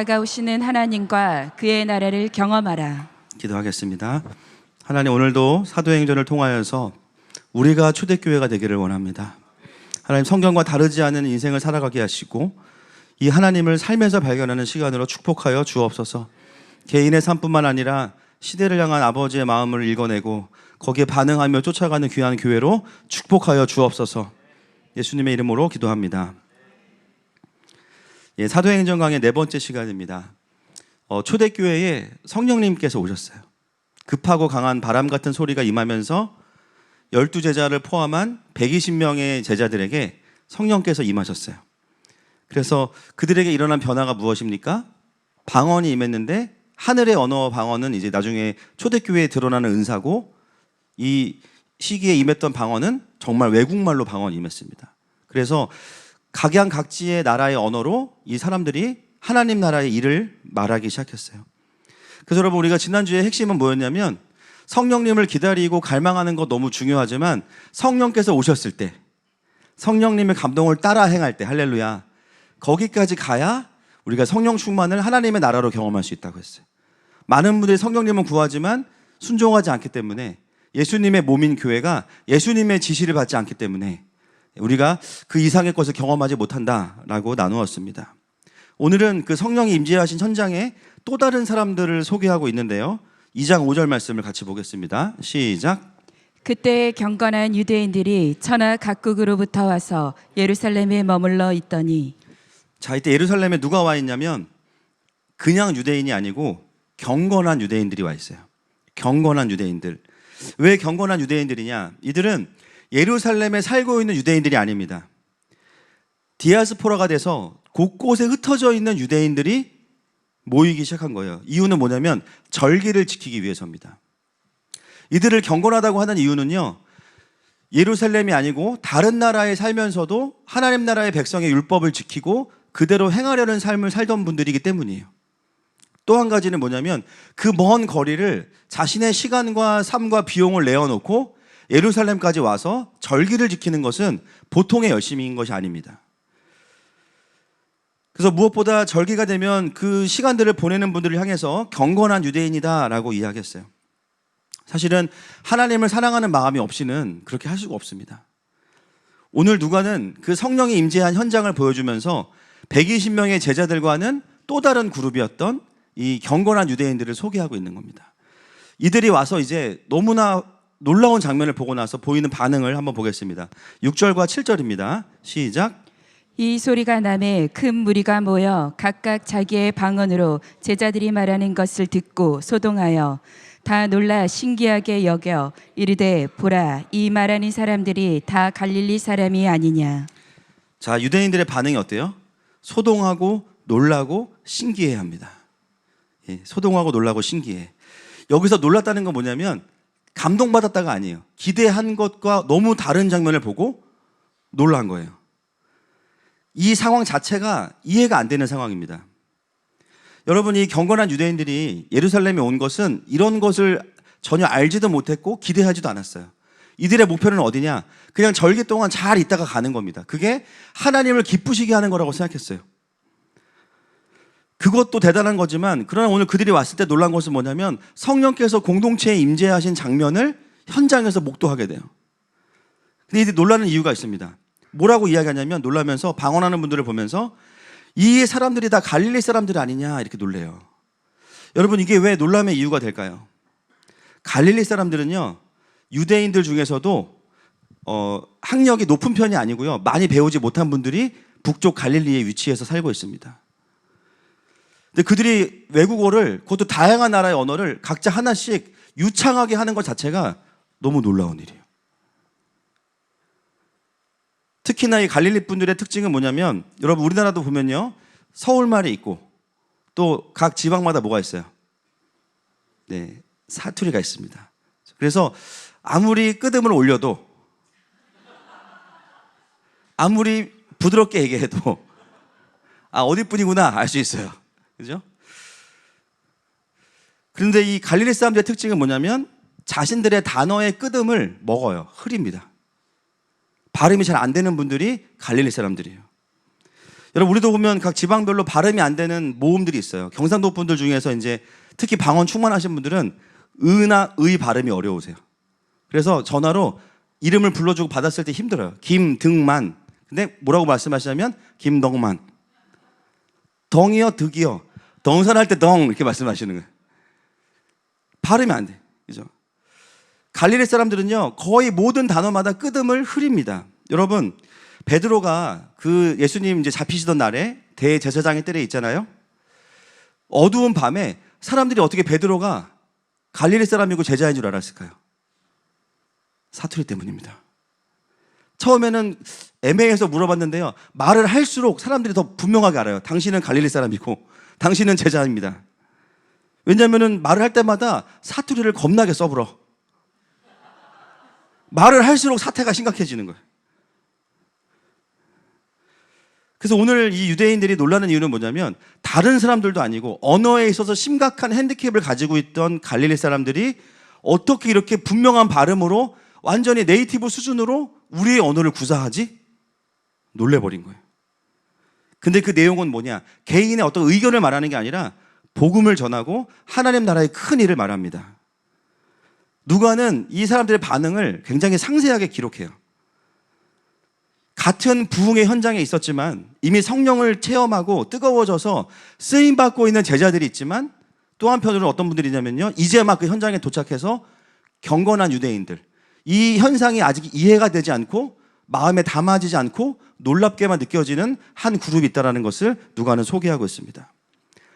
다가오시는 하나님과 그의 나라를 경험하라. 기도하겠습니다. 하나님, 오늘도 사도행전을 통하여서 우리가 초대교회가 되기를 원합니다. 하나님, 성경과 다르지 않은 인생을 살아가게 하시고 이 하나님을 삶에서 발견하는 시간으로 축복하여 주옵소서. 개인의 삶뿐만 아니라 시대를 향한 아버지의 마음을 읽어내고 거기에 반응하며 쫓아가는 귀한 교회로 축복하여 주옵소서. 예수님의 이름으로 기도합니다. 사도행전 강의 4번째 시간입니다. 초대교회에 성령님께서 오셨어요. 급하고 강한 바람 같은 소리가 임하면서 12제자를 포함한 120명의 제자들에게 성령께서 임하셨어요. 그래서 그들에게 일어난 변화가 무엇입니까? 방언이 임했는데 하늘의 언어 방언은 이제 나중에 초대교회에 드러나는 은사고, 이 시기에 임했던 방언은 정말 외국말로 방언이 임했습니다. 그래서 각양각지의 나라의 언어로 이 사람들이 하나님 나라의 일을 말하기 시작했어요. 그래서 여러분, 우리가 지난주에 핵심은 뭐였냐면 성령님을 기다리고 갈망하는 것 너무 중요하지만 성령께서 오셨을 때, 성령님의 감동을 따라 행할 때, 할렐루야, 거기까지 가야 우리가 성령 충만을 하나님의 나라로 경험할 수 있다고 했어요. 많은 분들이 성령님은 구하지만 순종하지 않기 때문에, 예수님의 몸인 교회가 예수님의 지시를 받지 않기 때문에 우리가 그 이상의 것을 경험하지 못한다라고 나누었습니다. 오늘은 그 성령이 임재하신 현장에 또 다른 사람들을 소개하고 있는데요. 2장 5절 말씀을 같이 보겠습니다. 시작. 그때 경건한 유대인들이 천하 각국으로부터 와서 예루살렘에 머물러 있더니. 자, 이때 예루살렘에 누가 와 있냐면 그냥 유대인이 아니고 경건한 유대인들이 와 있어요. 경건한 유대인들. 왜 경건한 유대인들이냐? 이들은 예루살렘에 살고 있는 유대인들이 아닙니다. 디아스포라가 돼서 곳곳에 흩어져 있는 유대인들이 모이기 시작한 거예요. 이유는 뭐냐면 절기를 지키기 위해서입니다. 이들을 경건하다고 하는 이유는요, 예루살렘이 아니고 다른 나라에 살면서도 하나님 나라의 백성의 율법을 지키고 그대로 행하려는 삶을 살던 분들이기 때문이에요. 또 한 가지는 뭐냐면 그 먼 거리를 자신의 시간과 삶과 비용을 내어놓고 예루살렘까지 와서 절기를 지키는 것은 보통의 열심인 것이 아닙니다. 그래서 무엇보다 절기가 되면 그 시간들을 보내는 분들을 향해서 경건한 유대인이다라고 이야기했어요. 사실은 하나님을 사랑하는 마음이 없이는 그렇게 할 수가 없습니다. 오늘 누가는 그 성령이 임재한 현장을 보여주면서 120명의 제자들과는 또 다른 그룹이었던 이 경건한 유대인들을 소개하고 있는 겁니다. 이들이 와서 이제 너무나 놀라운 장면을 보고 나서 보이는 반응을 한번 보겠습니다. 6절과 7절입니다. 시작. 이 소리가 나매 큰 무리가 모여 각각 자기의 방언으로 제자들이 말하는 것을 듣고 소동하여 다 놀라 신기하게 여겨 이르되, 보라, 이 말하는 사람들이 다 갈릴리 사람이 아니냐. 자, 유대인들의 반응이 어때요? 소동하고 놀라고 신기해합니다. 소동하고 놀라고 신기해. 여기서 놀랐다는 건 뭐냐면 감동받았다가 아니에요. 기대한 것과 너무 다른 장면을 보고 놀란 거예요. 이 상황 자체가 이해가 안 되는 상황입니다. 여러분, 이 경건한 유대인들이 예루살렘에 온 것은 이런 것을 전혀 알지도 못했고 기대하지도 않았어요. 이들의 목표는 어디냐? 그냥 절기 동안 잘 있다가 가는 겁니다. 그게 하나님을 기쁘시게 하는 거라고 생각했어요. 그것도 대단한 거지만, 그러나 오늘 그들이 왔을 때 놀란 것은 뭐냐면 성령께서 공동체에 임재하신 장면을 현장에서 목도하게 돼요. 근데 이들이 놀라는 이유가 있습니다. 뭐라고 이야기하냐면, 놀라면서 방언하는 분들을 보면서 이 사람들이 다 갈릴리 사람들 아니냐 이렇게 놀래요. 여러분, 이게 왜 놀람의 이유가 될까요? 갈릴리 사람들은요, 유대인들 중에서도 학력이 높은 편이 아니고요, 많이 배우지 못한 분들이 북쪽 갈릴리에 위치해서 살고 있습니다. 근데 그들이 외국어를, 그것도 다양한 나라의 언어를 각자 하나씩 유창하게 하는 것 자체가 너무 놀라운 일이에요. 특히나 이 갈릴리 분들의 특징은 뭐냐면, 여러분, 우리나라도 보면요, 서울말이 있고 또 각 지방마다 뭐가 있어요? 네, 사투리가 있습니다. 그래서 아무리 끄듬을 올려도, 아무리 부드럽게 얘기해도 어디 분이구나 알 수 있어요. 그죠? 그런데 이 갈릴리 사람들의 특징은 뭐냐면 자신들의 단어의 끄듬을 먹어요. 흐립니다. 발음이 잘 안 되는 분들이 갈릴리 사람들이에요. 여러분 우리도 보면 각 지방별로 발음이 안 되는 모음들이 있어요. 경상도 분들 중에서 이제 특히 방언 충만하신 분들은 의나 의 발음이 어려우세요. 그래서 전화로 이름을 불러주고 받았을 때 힘들어요. 김등만. 근데 뭐라고 말씀하시냐면 김덕만. 덩이요, 득이요. 덩산할 때 덩 이렇게 말씀하시는 거예요. 발음이 안 돼. 그죠? 갈릴리 사람들은요 거의 모든 단어마다 끄듬을 흐립니다. 여러분 베드로가 그 예수님 이제 잡히시던 날에 대제사장의 뜰에 있잖아요. 어두운 밤에 사람들이 어떻게 베드로가 갈릴리 사람이고 제자인 줄 알았을까요? 사투리 때문입니다. 처음에는 애매해서 물어봤는데요. 말을 할수록 사람들이 더 분명하게 알아요. 당신은 갈릴리 사람이고 당신은 제자입니다. 왜냐하면 말을 할 때마다 사투리를 겁나게 써불어. 말을 할수록 사태가 심각해지는 거예요. 그래서 오늘 이 유대인들이 놀라는 이유는 뭐냐면 다른 사람들도 아니고 언어에 있어서 심각한 핸디캡을 가지고 있던 갈릴리 사람들이 어떻게 이렇게 분명한 발음으로 완전히 네이티브 수준으로 우리의 언어를 구사하지? 놀래버린 거예요. 근데 그 내용은 뭐냐? 개인의 어떤 의견을 말하는 게 아니라 복음을 전하고 하나님 나라의 큰 일을 말합니다. 누가는 이 사람들의 반응을 굉장히 상세하게 기록해요. 같은 부흥의 현장에 있었지만 이미 성령을 체험하고 뜨거워져서 쓰임받고 있는 제자들이 있지만 또 한편으로는 어떤 분들이 있냐면요. 이제 막 그 현장에 도착해서 경건한 유대인들. 이 현상이 아직 이해가 되지 않고 마음에 담아지지 않고 놀랍게만 느껴지는 한 그룹이 있다는 것을 누가는 소개하고 있습니다.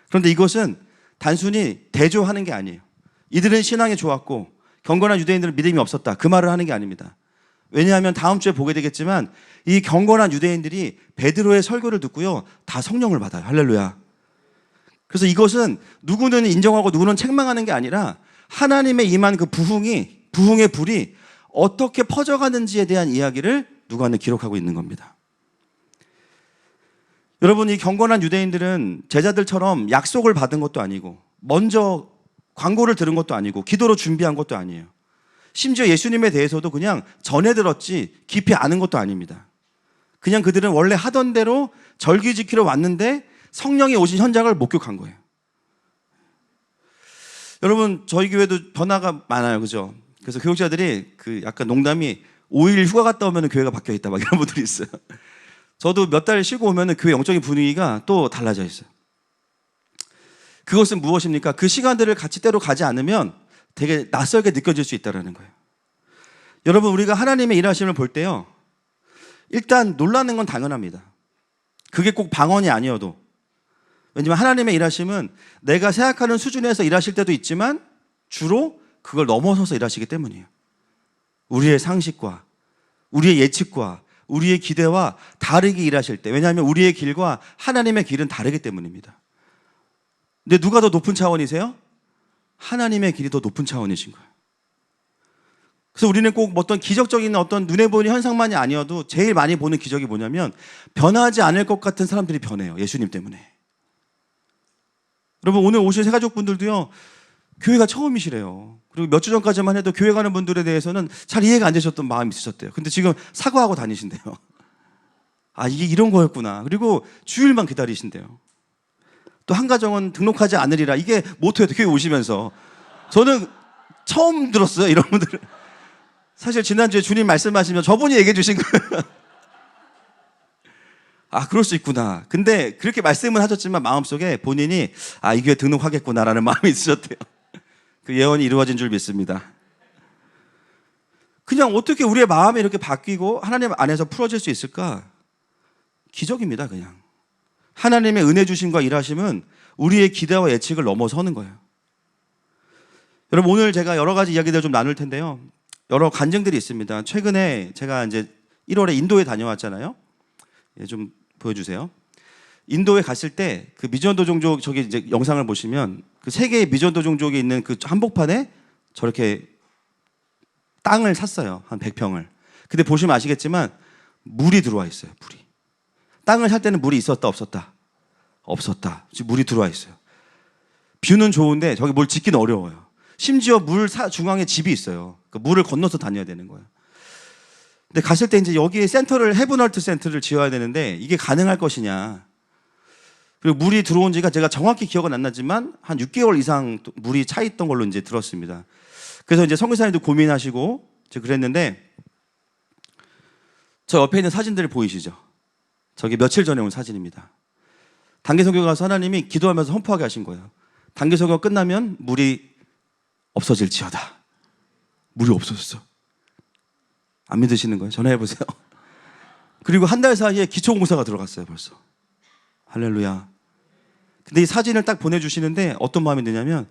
그런데 이것은 단순히 대조하는 게 아니에요. 이들은 신앙이 좋았고 경건한 유대인들은 믿음이 없었다. 그 말을 하는 게 아닙니다. 왜냐하면 다음 주에 보게 되겠지만 이 경건한 유대인들이 베드로의 설교를 듣고요. 다 성령을 받아요. 할렐루야. 그래서 이것은 누구는 인정하고 누구는 책망하는 게 아니라 하나님의 임한 그 부흥의 불이 어떻게 퍼져가는지에 대한 이야기를 누가는 기록하고 있는 겁니다. 여러분 이 경건한 유대인들은 제자들처럼 약속을 받은 것도 아니고 먼저 광고를 들은 것도 아니고 기도로 준비한 것도 아니에요. 심지어 예수님에 대해서도 그냥 전해 들었지 깊이 아는 것도 아닙니다. 그냥 그들은 원래 하던 대로 절기 지키러 왔는데 성령이 오신 현장을 목격한 거예요. 여러분 저희 교회도 변화가 많아요. 그죠? 그래서 교육자들이 그 약간 농담이 5일 휴가 갔다 오면 교회가 바뀌어 있다 막 이런 분들이 있어요. 저도 몇 달 쉬고 오면 교회 영적인 분위기가 또 달라져 있어요. 그것은 무엇입니까? 그 시간들을 같이 때로 가지 않으면 되게 낯설게 느껴질 수 있다는 거예요. 여러분 우리가 하나님의 일하심을 볼 때요. 일단 놀라는 건 당연합니다. 그게 꼭 방언이 아니어도. 왜냐하면 하나님의 일하심은 내가 생각하는 수준에서 일하실 때도 있지만 주로 그걸 넘어서서 일하시기 때문이에요. 우리의 상식과 우리의 예측과 우리의 기대와 다르게 일하실 때. 왜냐하면 우리의 길과 하나님의 길은 다르기 때문입니다. 근데 누가 더 높은 차원이세요? 하나님의 길이 더 높은 차원이신 거예요. 그래서 우리는 꼭 어떤 기적적인 어떤 눈에 보이는 현상만이 아니어도 제일 많이 보는 기적이 뭐냐면 변하지 않을 것 같은 사람들이 변해요. 예수님 때문에. 여러분 오늘 오신 새가족분들도요. 교회가 처음이시래요. 그리고 몇 주 전까지만 해도 교회 가는 분들에 대해서는 잘 이해가 안 되셨던 마음이 있으셨대요. 근데 지금 사과하고 다니신대요. 아 이게 이런 거였구나. 그리고 주일만 기다리신대요. 또 한 가정은 등록하지 않으리라. 이게 모토예요. 교회 오시면서. 저는 처음 들었어요. 이런 분들은. 사실 지난주에 주님 말씀하시면 저분이 얘기해 주신 거예요. 아 그럴 수 있구나. 근데 그렇게 말씀은 하셨지만 마음속에 본인이 아 이 교회 등록하겠구나라는 마음이 있으셨대요. 그 예언이 이루어진 줄 믿습니다. 그냥 어떻게 우리의 마음이 이렇게 바뀌고 하나님 안에서 풀어질 수 있을까? 기적입니다. 그냥. 하나님의 은혜 주심과 일하심은 우리의 기대와 예측을 넘어서는 거예요. 여러분 오늘 제가 여러 가지 이야기들을 좀 나눌 텐데요. 여러 간증들이 있습니다. 최근에 제가 이제 1월에 인도에 다녀왔잖아요. 예, 좀 보여주세요. 인도에 갔을 때 그 미전도 종족 저기 이제 영상을 보시면 그 세계의 미전도 종족이 있는 그 한복판에 저렇게 땅을 샀어요. 한 100평을. 근데 보시면 아시겠지만 물이 들어와 있어요. 물이. 땅을 살 때는 물이 있었다 없었다? 없었다. 지금 물이 들어와 있어요. 뷰는 좋은데 저기 뭘 짓기는 어려워요. 심지어 물 중앙에 집이 있어요. 그 물을 건너서 다녀야 되는 거예요. 근데 갔을 때 이제 여기에 센터를 헤븐얼트 센터를 지어야 되는데 이게 가능할 것이냐? 그리고 물이 들어온 지가 제가 정확히 기억은 안 나지만 한 6개월 이상 물이 차 있던 걸로 이제 들었습니다. 그래서 이제 선교사님도 고민하시고 이제 그랬는데, 저 옆에 있는 사진들 보이시죠? 저게 며칠 전에 온 사진입니다. 단기 선교 가서 하나님이 기도하면서 선포하게 하신 거예요. 단기 선교 끝나면 물이 없어질지어다. 물이 없어졌어. 안 믿으시는 거예요? 전화해 보세요. 그리고 한 달 사이에 기초공사가 들어갔어요, 벌써. 할렐루야. 근데 이 사진을 딱 보내주시는데 어떤 마음이 드냐면,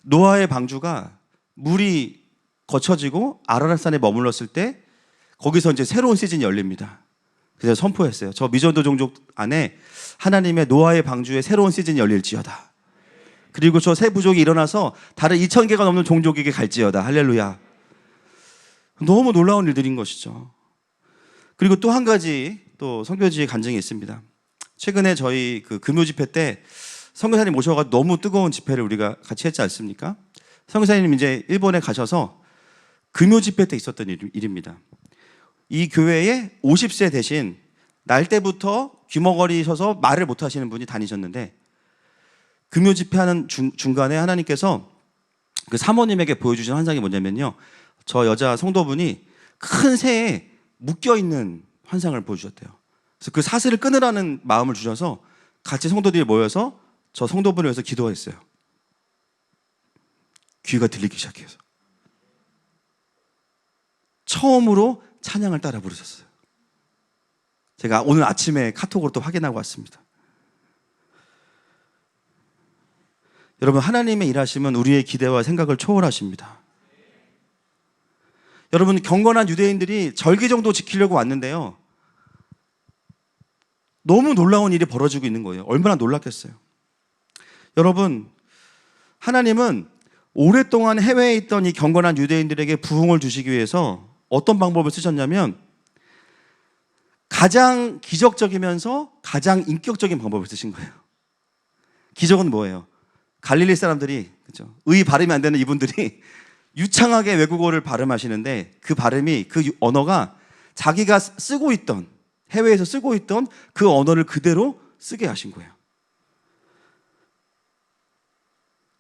노아의 방주가 물이 거쳐지고 아라랏산에 머물렀을 때 거기서 이제 새로운 시즌이 열립니다. 그래서 선포했어요. 저 미전도 종족 안에 하나님의 노아의 방주에 새로운 시즌이 열릴지어다. 그리고 저 새 부족이 일어나서 다른 2,000개가 넘는 종족에게 갈지어다. 할렐루야. 너무 놀라운 일들인 것이죠. 그리고 또 한 가지 또 선교지의 간증이 있습니다. 최근에 저희 그 금요 집회 때 선교사님 모셔가 너무 뜨거운 집회를 우리가 같이 했지 않습니까? 선교사님 이제 일본에 가셔서 금요 집회 때 있었던 일입니다. 이 교회에 50세 대신 날 때부터 귀머거리셔서 말을 못 하시는 분이 다니셨는데, 금요 집회하는 중간에 하나님께서 그 사모님에게 보여주신 환상이 뭐냐면요, 저 여자 성도분이 큰 새에 묶여있는 환상을 보여주셨대요. 그래서 그 사슬을 끊으라는 마음을 주셔서 같이 성도들이 모여서 저 성도분을 위해서 기도했어요. 귀가 들리기 시작해서 처음으로 찬양을 따라 부르셨어요. 제가 오늘 아침에 카톡으로 또 확인하고 왔습니다. 여러분, 하나님의 일하심은 우리의 기대와 생각을 초월하십니다. 여러분, 경건한 유대인들이 절기 정도 지키려고 왔는데요, 너무 놀라운 일이 벌어지고 있는 거예요. 얼마나 놀랐겠어요. 여러분, 하나님은 오랫동안 해외에 있던 이 경건한 유대인들에게 부흥을 주시기 위해서 어떤 방법을 쓰셨냐면, 가장 기적적이면서 가장 인격적인 방법을 쓰신 거예요. 기적은 뭐예요? 갈릴리 사람들이, 그죠? 의 발음이 안 되는 이분들이 유창하게 외국어를 발음하시는데, 그 발음이, 그 언어가 자기가 쓰고 있던, 해외에서 쓰고 있던 그 언어를 그대로 쓰게 하신 거예요.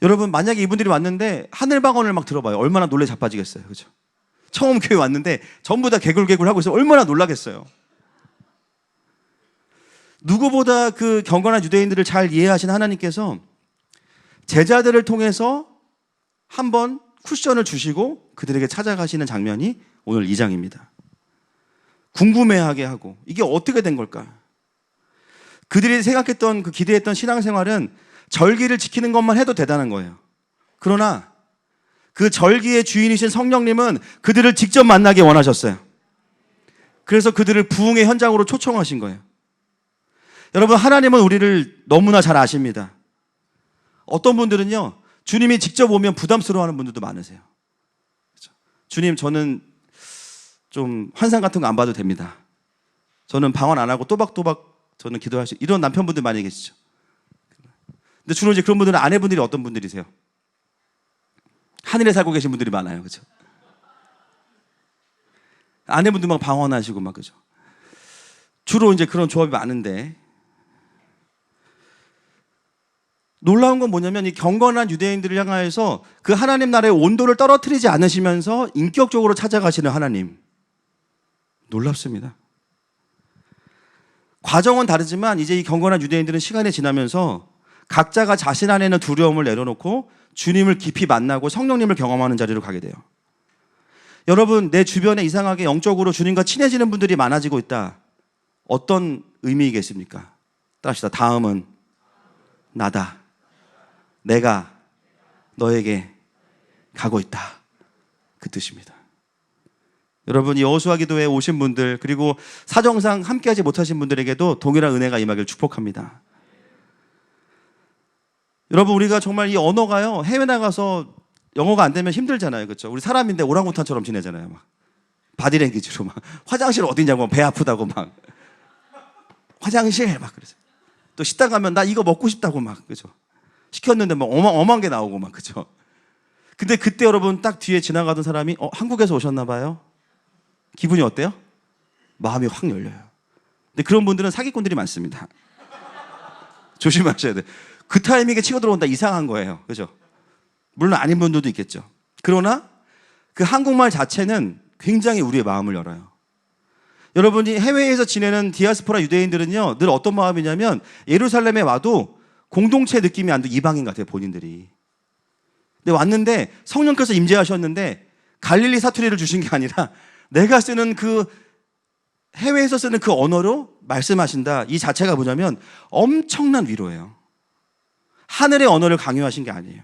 여러분, 만약에 이분들이 왔는데 하늘방언을 막 들어봐요. 얼마나 놀래 자빠지겠어요. 그죠? 처음 교회 왔는데 전부 다 개굴개굴 하고 있어요. 얼마나 놀라겠어요. 누구보다 그 경건한 유대인들을 잘 이해하신 하나님께서 제자들을 통해서 한번 쿠션을 주시고 그들에게 찾아가시는 장면이 오늘 2장입니다. 궁금해하게 하고, 이게 어떻게 된 걸까? 그들이 생각했던, 그 기대했던 신앙생활은 절기를 지키는 것만 해도 대단한 거예요. 그러나 그 절기의 주인이신 성령님은 그들을 직접 만나기 원하셨어요. 그래서 그들을 부흥의 현장으로 초청하신 거예요. 여러분, 하나님은 우리를 너무나 잘 아십니다. 어떤 분들은요, 주님이 직접 오면 부담스러워하는 분들도 많으세요. 그렇죠? 주님, 저는 좀 환상 같은 거 안 봐도 됩니다. 저는 방언 안 하고 또박또박 저는 기도할 수, 이런 남편분들 많이 계시죠. 근데 주로 이제 그런 분들은 아내분들이 어떤 분들이세요? 하늘에 살고 계신 분들이 많아요. 그렇죠? 아내분들 막 방언하시고 막, 그죠? 주로 이제 그런 조합이 많은데, 놀라운 건 뭐냐면 이 경건한 유대인들을 향하여서 그 하나님 나라의 온도를 떨어뜨리지 않으시면서 인격적으로 찾아가시는 하나님. 놀랍습니다. 과정은 다르지만 이제 이 경건한 유대인들은 시간이 지나면서 각자가 자신 안에 있는 두려움을 내려놓고 주님을 깊이 만나고 성령님을 경험하는 자리로 가게 돼요. 여러분, 내 주변에 이상하게 영적으로 주님과 친해지는 분들이 많아지고 있다. 어떤 의미이겠습니까? 따라합시다. 다음은 나다. 내가 너에게 가고 있다. 그 뜻입니다. 여러분, 이 여호수아 기도회에 오신 분들, 그리고 사정상 함께하지 못하신 분들에게도 동일한 은혜가 임하길 축복합니다. 여러분, 우리가 정말 이 언어가요, 해외 나가서 영어가 안 되면 힘들잖아요. 그렇죠? 우리 사람인데 오랑우탄처럼 지내잖아요. 막 바디랭귀지로 막 화장실 어디냐고, 배 아프다고 막 화장실 막 그러세요. 또 식당 가면 나 이거 먹고 싶다고 막, 그죠? 시켰는데 막 어마어마한 게 나오고 막, 그죠? 근데 그때 여러분 딱 뒤에 지나가던 사람이 한국에서 오셨나 봐요. 기분이 어때요? 마음이 확 열려요. 근데 그런 분들은 사기꾼들이 많습니다. 조심하셔야 돼. 그 타이밍에 치고 들어온다 이상한 거예요. 그죠? 물론 아닌 분들도 있겠죠. 그러나 그 한국말 자체는 굉장히 우리의 마음을 열어요. 여러분이 해외에서 지내는 디아스포라 유대인들은요, 늘 어떤 마음이냐면 예루살렘에 와도 공동체 느낌이 안 들고 이방인 같아요, 본인들이. 근데 왔는데 성령께서 임재하셨는데 갈릴리 사투리를 주신 게 아니라 내가 쓰는 그 해외에서 쓰는 그 언어로 말씀하신다. 이 자체가 뭐냐면 엄청난 위로예요. 하늘의 언어를 강요하신 게 아니에요.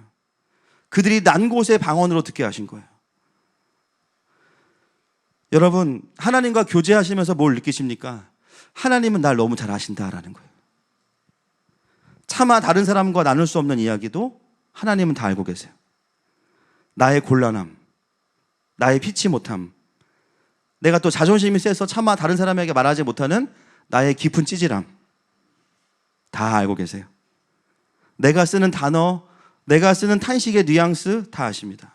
그들이 난 곳의 방언으로 듣게 하신 거예요. 여러분, 하나님과 교제하시면서 뭘 느끼십니까? 하나님은 날 너무 잘 아신다라는 거예요. 차마 다른 사람과 나눌 수 없는 이야기도 하나님은 다 알고 계세요. 나의 곤란함, 나의 피치 못함, 내가 또 자존심이 세서 차마 다른 사람에게 말하지 못하는 나의 깊은 찌질함 다 알고 계세요. 내가 쓰는 단어, 내가 쓰는 탄식의 뉘앙스 다 아십니다.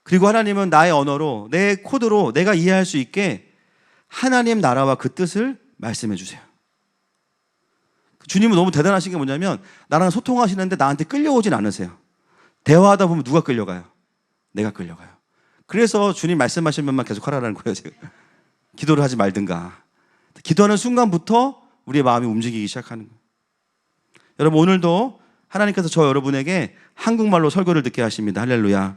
그리고 하나님은 나의 언어로, 내 코드로 내가 이해할 수 있게 하나님 나라와 그 뜻을 말씀해 주세요. 주님은 너무 대단하신 게 뭐냐면 나랑 소통하시는데 나한테 끌려오진 않으세요. 대화하다 보면 누가 끌려가요? 내가 끌려가요. 그래서 주님 말씀하신 것만 계속 하라는 거예요. 제가. 기도를 하지 말든가. 기도하는 순간부터 우리의 마음이 움직이기 시작하는 거예요. 여러분, 오늘도 하나님께서 저 여러분에게 한국말로 설교를 듣게 하십니다. 할렐루야.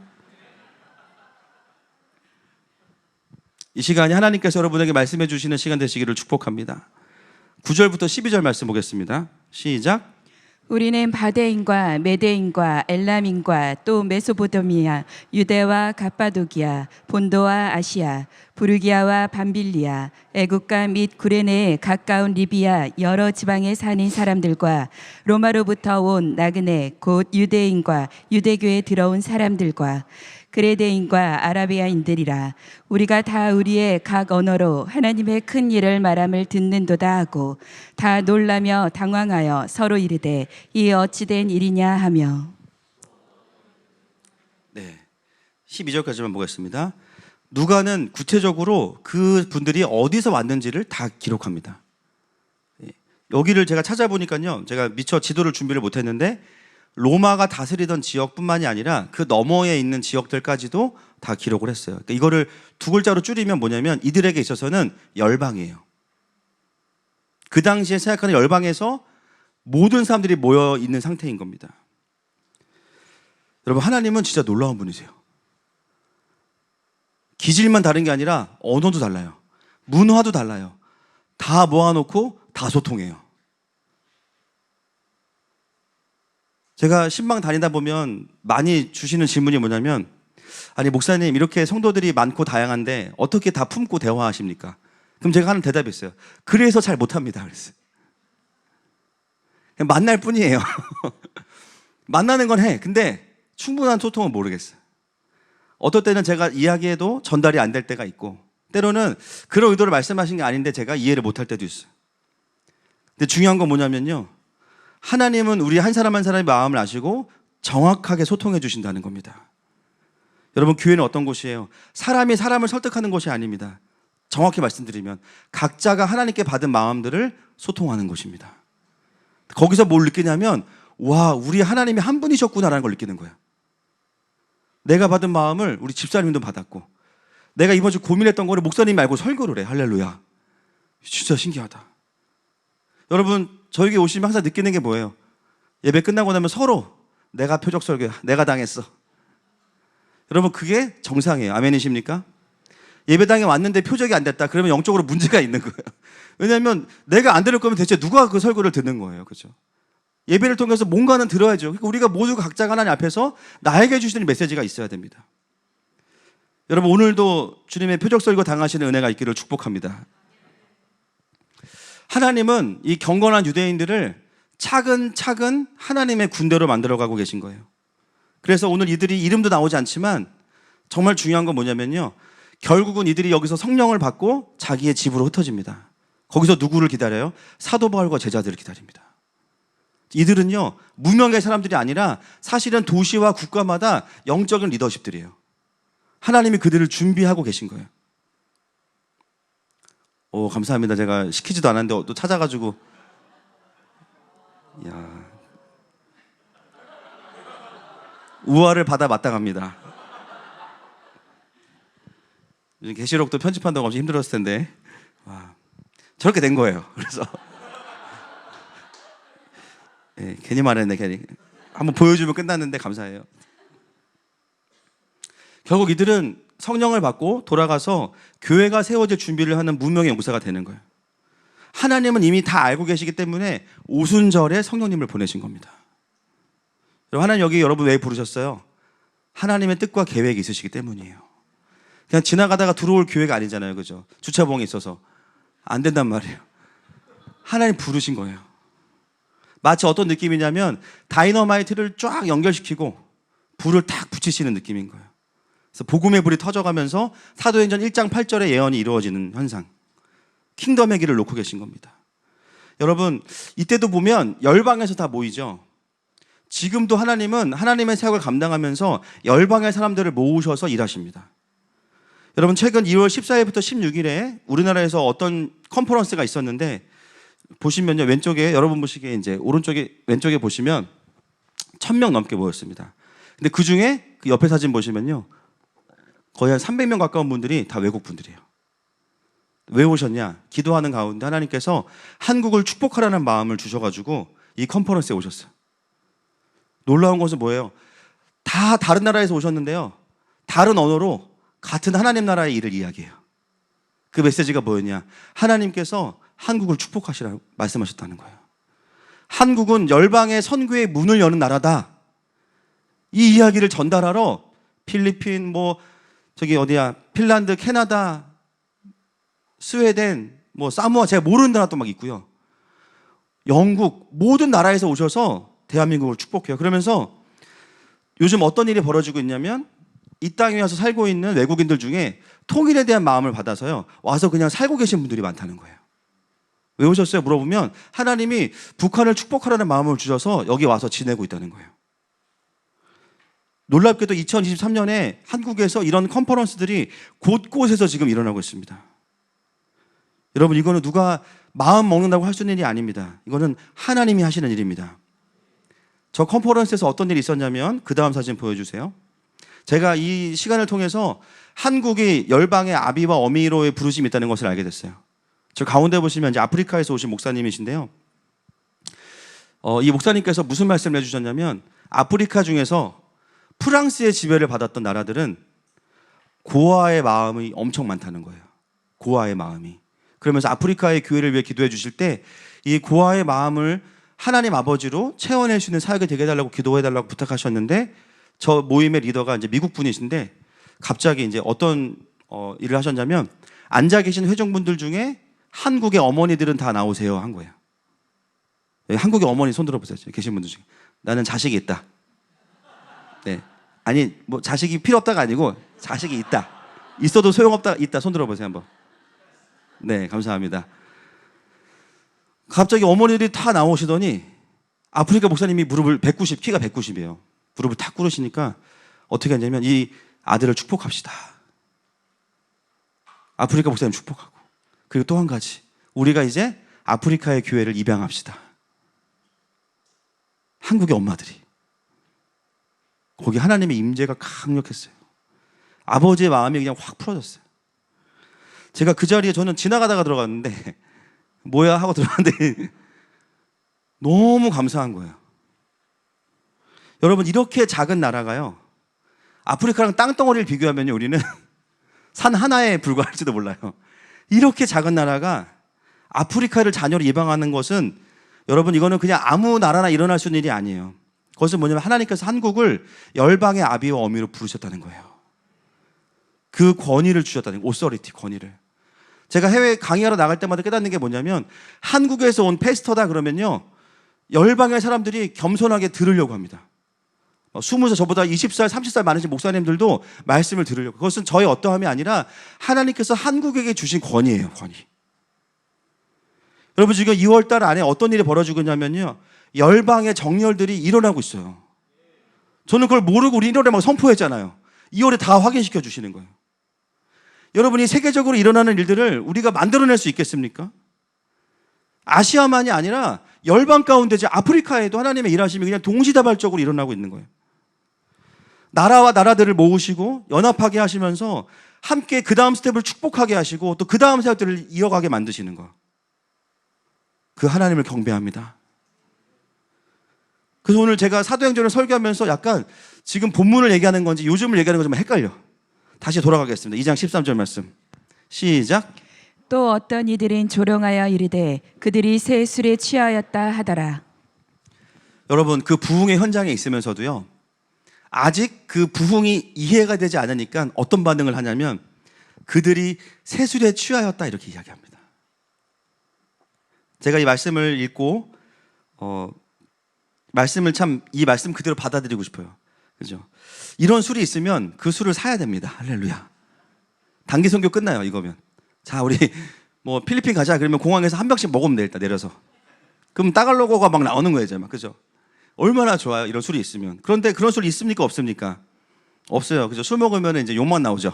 이 시간이 하나님께서 여러분에게 말씀해 주시는 시간 되시기를 축복합니다. 9절부터 12절 말씀 보겠습니다. 시작. 우리는 바데인과 메데인과 엘람인과 또 메소포타미아, 유대와 갑바도기아, 본도와 아시아, 부르기아와 밤빌리아, 애국가 및 구레네에 가까운 리비아 여러 지방에 사는 사람들과 로마로부터 온 나그네 곧 유대인과 유대교에 들어온 사람들과 그레데인과 아라비아인들이라 우리가 다 우리의 각 언어로 하나님의 큰 일을 말함을 듣는도다 하고 다 놀라며 당황하여 서로 이르되 이 어찌된 일이냐 하며. 네, 12절까지만 보겠습니다. 누가는 구체적으로 그 분들이 어디서 왔는지를 다 기록합니다. 여기를 제가 찾아보니까요, 제가 미처 지도를 준비를 못했는데 로마가 다스리던 지역뿐만이 아니라 그 너머에 있는 지역들까지도 다 기록을 했어요. 그러니까 이거를 두 글자로 줄이면 뭐냐면 이들에게 있어서는 열방이에요. 그 당시에 생각하는 열방에서 모든 사람들이 모여 있는 상태인 겁니다. 여러분, 하나님은 진짜 놀라운 분이세요. 기질만 다른 게 아니라 언어도 달라요. 문화도 달라요. 다 모아놓고 다 소통해요. 제가 신방 다니다 보면 많이 주시는 질문이 뭐냐면, 아니 목사님, 이렇게 성도들이 많고 다양한데 어떻게 다 품고 대화하십니까? 그럼 제가 하는 대답이 있어요. 그래서 잘 못합니다. 그랬어요. 그냥 만날 뿐이에요. 만나는 건 해. 근데 충분한 소통은 모르겠어요. 어떨 때는 제가 이야기해도 전달이 안 될 때가 있고, 때로는 그런 의도를 말씀하신 게 아닌데 제가 이해를 못할 때도 있어요. 근데 중요한 건 뭐냐면요, 하나님은 우리 한 사람 한 사람의 마음을 아시고 정확하게 소통해 주신다는 겁니다. 여러분, 교회는 어떤 곳이에요? 사람이 사람을 설득하는 곳이 아닙니다. 정확히 말씀드리면 각자가 하나님께 받은 마음들을 소통하는 곳입니다. 거기서 뭘 느끼냐면, 와, 우리 하나님이 한 분이셨구나라는 걸 느끼는 거예요. 내가 받은 마음을 우리 집사님도 받았고, 내가 이번 주 고민했던 거를 목사님이 알고 설교를 해. 할렐루야. 진짜 신기하다. 여러분, 저에게 오시면 항상 느끼는 게 뭐예요? 예배 끝나고 나면 서로 내가 표적 설교야, 내가 당했어. 여러분, 그게 정상이에요. 아멘이십니까? 예배당에 왔는데 표적이 안 됐다, 그러면 영적으로 문제가 있는 거예요. 왜냐하면 내가 안 들을 거면 대체 누가 그 설교를 듣는 거예요. 그렇죠? 예배를 통해서 뭔가는 들어야죠. 그러니까 우리가 모두 각자가 하나님 앞에서 나에게 주시는 메시지가 있어야 됩니다. 여러분, 오늘도 주님의 표적 설교 당하시는 은혜가 있기를 축복합니다. 하나님은 이 경건한 유대인들을 차근차근 하나님의 군대로 만들어가고 계신 거예요. 그래서 오늘 이들이 이름도 나오지 않지만 정말 중요한 건 뭐냐면요, 결국은 이들이 여기서 성령을 받고 자기의 집으로 흩어집니다. 거기서 누구를 기다려요? 사도 바울과 제자들을 기다립니다. 이들은요, 무명의 사람들이 아니라 사실은 도시와 국가마다 영적인 리더십들이에요. 하나님이 그들을 준비하고 계신 거예요. 오, 감사합니다. 제가 시키지도 않았는데 또 찾아가지고 야, 우화를 받아 마땅합니다. 요즘 계시록도 편집한다고 엄청 힘들었을 텐데, 와, 저렇게 된 거예요. 그래서 예, 괜히 말했네. 괜히 한번 보여주면 끝났는데 감사해요. 결국 이들은 성령을 받고 돌아가서 교회가 세워질 준비를 하는 무명의 용사가 되는 거예요. 하나님은 이미 다 알고 계시기 때문에 오순절에 성령님을 보내신 겁니다. 하나님 여기 여러분 왜 부르셨어요? 하나님의 뜻과 계획이 있으시기 때문이에요. 그냥 지나가다가 들어올 교회가 아니잖아요. 그죠? 주차봉에 있어서 안 된단 말이에요. 하나님 부르신 거예요. 마치 어떤 느낌이냐면 다이너마이트를 쫙 연결시키고 불을 탁 붙이시는 느낌인 거예요. 그래서 복음의 불이 터져가면서 사도행전 1장 8절의 예언이 이루어지는 현상. 킹덤의 길을 놓고 계신 겁니다. 여러분 이때도 보면 열방에서 다 모이죠. 지금도 하나님은 하나님의 사역을 감당하면서 열방의 사람들을 모으셔서 일하십니다. 여러분 최근 2월 14일부터 16일에 우리나라에서 어떤 컨퍼런스가 있었는데 보시면요 왼쪽에 여러분 보시기에 이제 오른쪽에 왼쪽에 보시면 1,000명 넘게 모였습니다. 근데 그 중에 그 옆에 사진 보시면요 거의 한 300명 가까운 분들이 다 외국 분들이에요. 왜 오셨냐? 기도하는 가운데 하나님께서 한국을 축복하라는 마음을 주셔가지고 이 컨퍼런스에 오셨어요. 놀라운 것은 뭐예요? 다 다른 나라에서 오셨는데요. 다른 언어로 같은 하나님 나라의 일을 이야기해요. 그 메시지가 뭐였냐? 하나님께서 한국을 축복하시라고 말씀하셨다는 거예요. 한국은 열방의 선교의 문을 여는 나라다. 이 이야기를 전달하러 필리핀, 저기 어디야, 핀란드, 캐나다, 스웨덴, 사모아, 제가 모르는 나라도 막 있고요. 영국, 모든 나라에서 오셔서 대한민국을 축복해요. 그러면서 요즘 어떤 일이 벌어지고 있냐면 이 땅에 와서 살고 있는 외국인들 중에 통일에 대한 마음을 받아서요. 와서 그냥 살고 계신 분들이 많다는 거예요. 왜 오셨어요? 물어보면 하나님이 북한을 축복하라는 마음을 주셔서 여기 와서 지내고 있다는 거예요. 놀랍게도 2023년에 한국에서 이런 컨퍼런스들이 곳곳에서 지금 일어나고 있습니다. 여러분 이거는 누가 마음 먹는다고 할 수 있는 일이 아닙니다. 이거는 하나님이 하시는 일입니다. 저 컨퍼런스에서 어떤 일이 있었냐면 그 다음 사진 보여주세요. 제가 이 시간을 통해서 한국이 열방의 아비와 어미로의 부르심이 있다는 것을 알게 됐어요. 저 가운데 보시면 이제 아프리카에서 오신 목사님이신데요. 이 목사님께서 무슨 말씀을 해주셨냐면 아프리카 중에서 프랑스의 지배를 받았던 나라들은 고아의 마음이 엄청 많다는 거예요. 고아의 마음이. 그러면서 아프리카의 교회를 위해 기도해 주실 때 이 고아의 마음을 하나님 아버지로 채워낼 수 있는 사역이 되게 해달라고 기도해달라고 부탁하셨는데 저 모임의 리더가 이제 미국 분이신데 갑자기 이제 어떤 일을 하셨냐면 앉아 계신 회중분들 중에 한국의 어머니들은 다 나오세요 한 거예요. 한국의 어머니 손 들어보세요. 계신 분들 중에 나는 자식이 있다. 네, 아니 자식이 필요 없다가 아니고 자식이 있다. 있어도 소용없다. 있다. 손 들어보세요 한번. 네, 감사합니다. 갑자기 어머니들이 다 나오시더니 아프리카 목사님이 무릎을 190, 키가 190이에요. 무릎을 탁 꿇으시니까 어떻게 하냐면 이 아들을 축복합시다. 아프리카 목사님 축복하고 그리고 또 한 가지 우리가 이제 아프리카의 교회를 입양합시다. 한국의 엄마들이 거기 하나님의 임재가 강력했어요. 아버지의 마음이 그냥 확 풀어졌어요. 제가 그 자리에 저는 지나가다가 들어갔는데 뭐야 하고 들어갔는데 너무 감사한 거예요. 여러분 이렇게 작은 나라가요. 아프리카랑 땅덩어리를 비교하면요 우리는 산 하나에 불과할지도 몰라요. 이렇게 작은 나라가 아프리카를 자녀로 입양하는 것은 여러분 이거는 그냥 아무 나라나 일어날 수 있는 일이 아니에요. 그것은 뭐냐면 하나님께서 한국을 열방의 아비와 어미로 부르셨다는 거예요. 그 권위를 주셨다는 거예요. 오서리티 권위를. 제가 해외 강의하러 나갈 때마다 깨닫는 게 뭐냐면 한국에서 온 패스터다 그러면요 열방의 사람들이 겸손하게 들으려고 합니다. 20살 저보다 20살 30살 많으신 목사님들도 말씀을 들으려고. 그것은 저의 어떠함이 아니라 하나님께서 한국에게 주신 권위예요. 권위. 여러분 지금 2월달 안에 어떤 일이 벌어지고 있냐면요 열방의 정열들이 일어나고 있어요. 저는 그걸 모르고 우리 1월에 막 선포했잖아요. 2월에 다 확인시켜 주시는 거예요. 여러분이 세계적으로 일어나는 일들을 우리가 만들어낼 수 있겠습니까? 아시아만이 아니라 열방 가운데 이제 아프리카에도 하나님의 일하심이 그냥 동시다발적으로 일어나고 있는 거예요. 나라와 나라들을 모으시고 연합하게 하시면서 함께 그 다음 스텝을 축복하게 하시고 또 그 다음 스텝들을 이어가게 만드시는 거. 그 하나님을 경배합니다. 그래서 오늘 제가 사도행전을 설교하면서 약간 지금 본문을 얘기하는 건지 요즘을 얘기하는 건지 좀 헷갈려. 다시 돌아가겠습니다. 2장 13절 말씀. 시작. 또 어떤 이들은 조롱하여 이르되 그들이 새 술에 취하였다 하더라. 여러분, 그 부흥의 현장에 있으면서도요, 아직 그 부흥이 이해가 되지 않으니까 어떤 반응을 하냐면 그들이 새 술에 취하였다 이렇게 이야기합니다. 제가 이 말씀을 읽고 이 말씀 그대로 받아들이고 싶어요. 그죠? 이런 술이 있으면 그 술을 사야 됩니다. 할렐루야. 단기 선교 끝나요, 이거면. 자, 우리 뭐 필리핀 가자 그러면 공항에서 한 병씩 먹으면 돼, 일단 내려서. 그럼 따갈로그가 막 나오는 거예요, 이제 막. 그죠? 얼마나 좋아요, 이런 술이 있으면. 그런데 그런 술이 있습니까, 없습니까? 없어요. 그죠? 술 먹으면 이제 욕만 나오죠.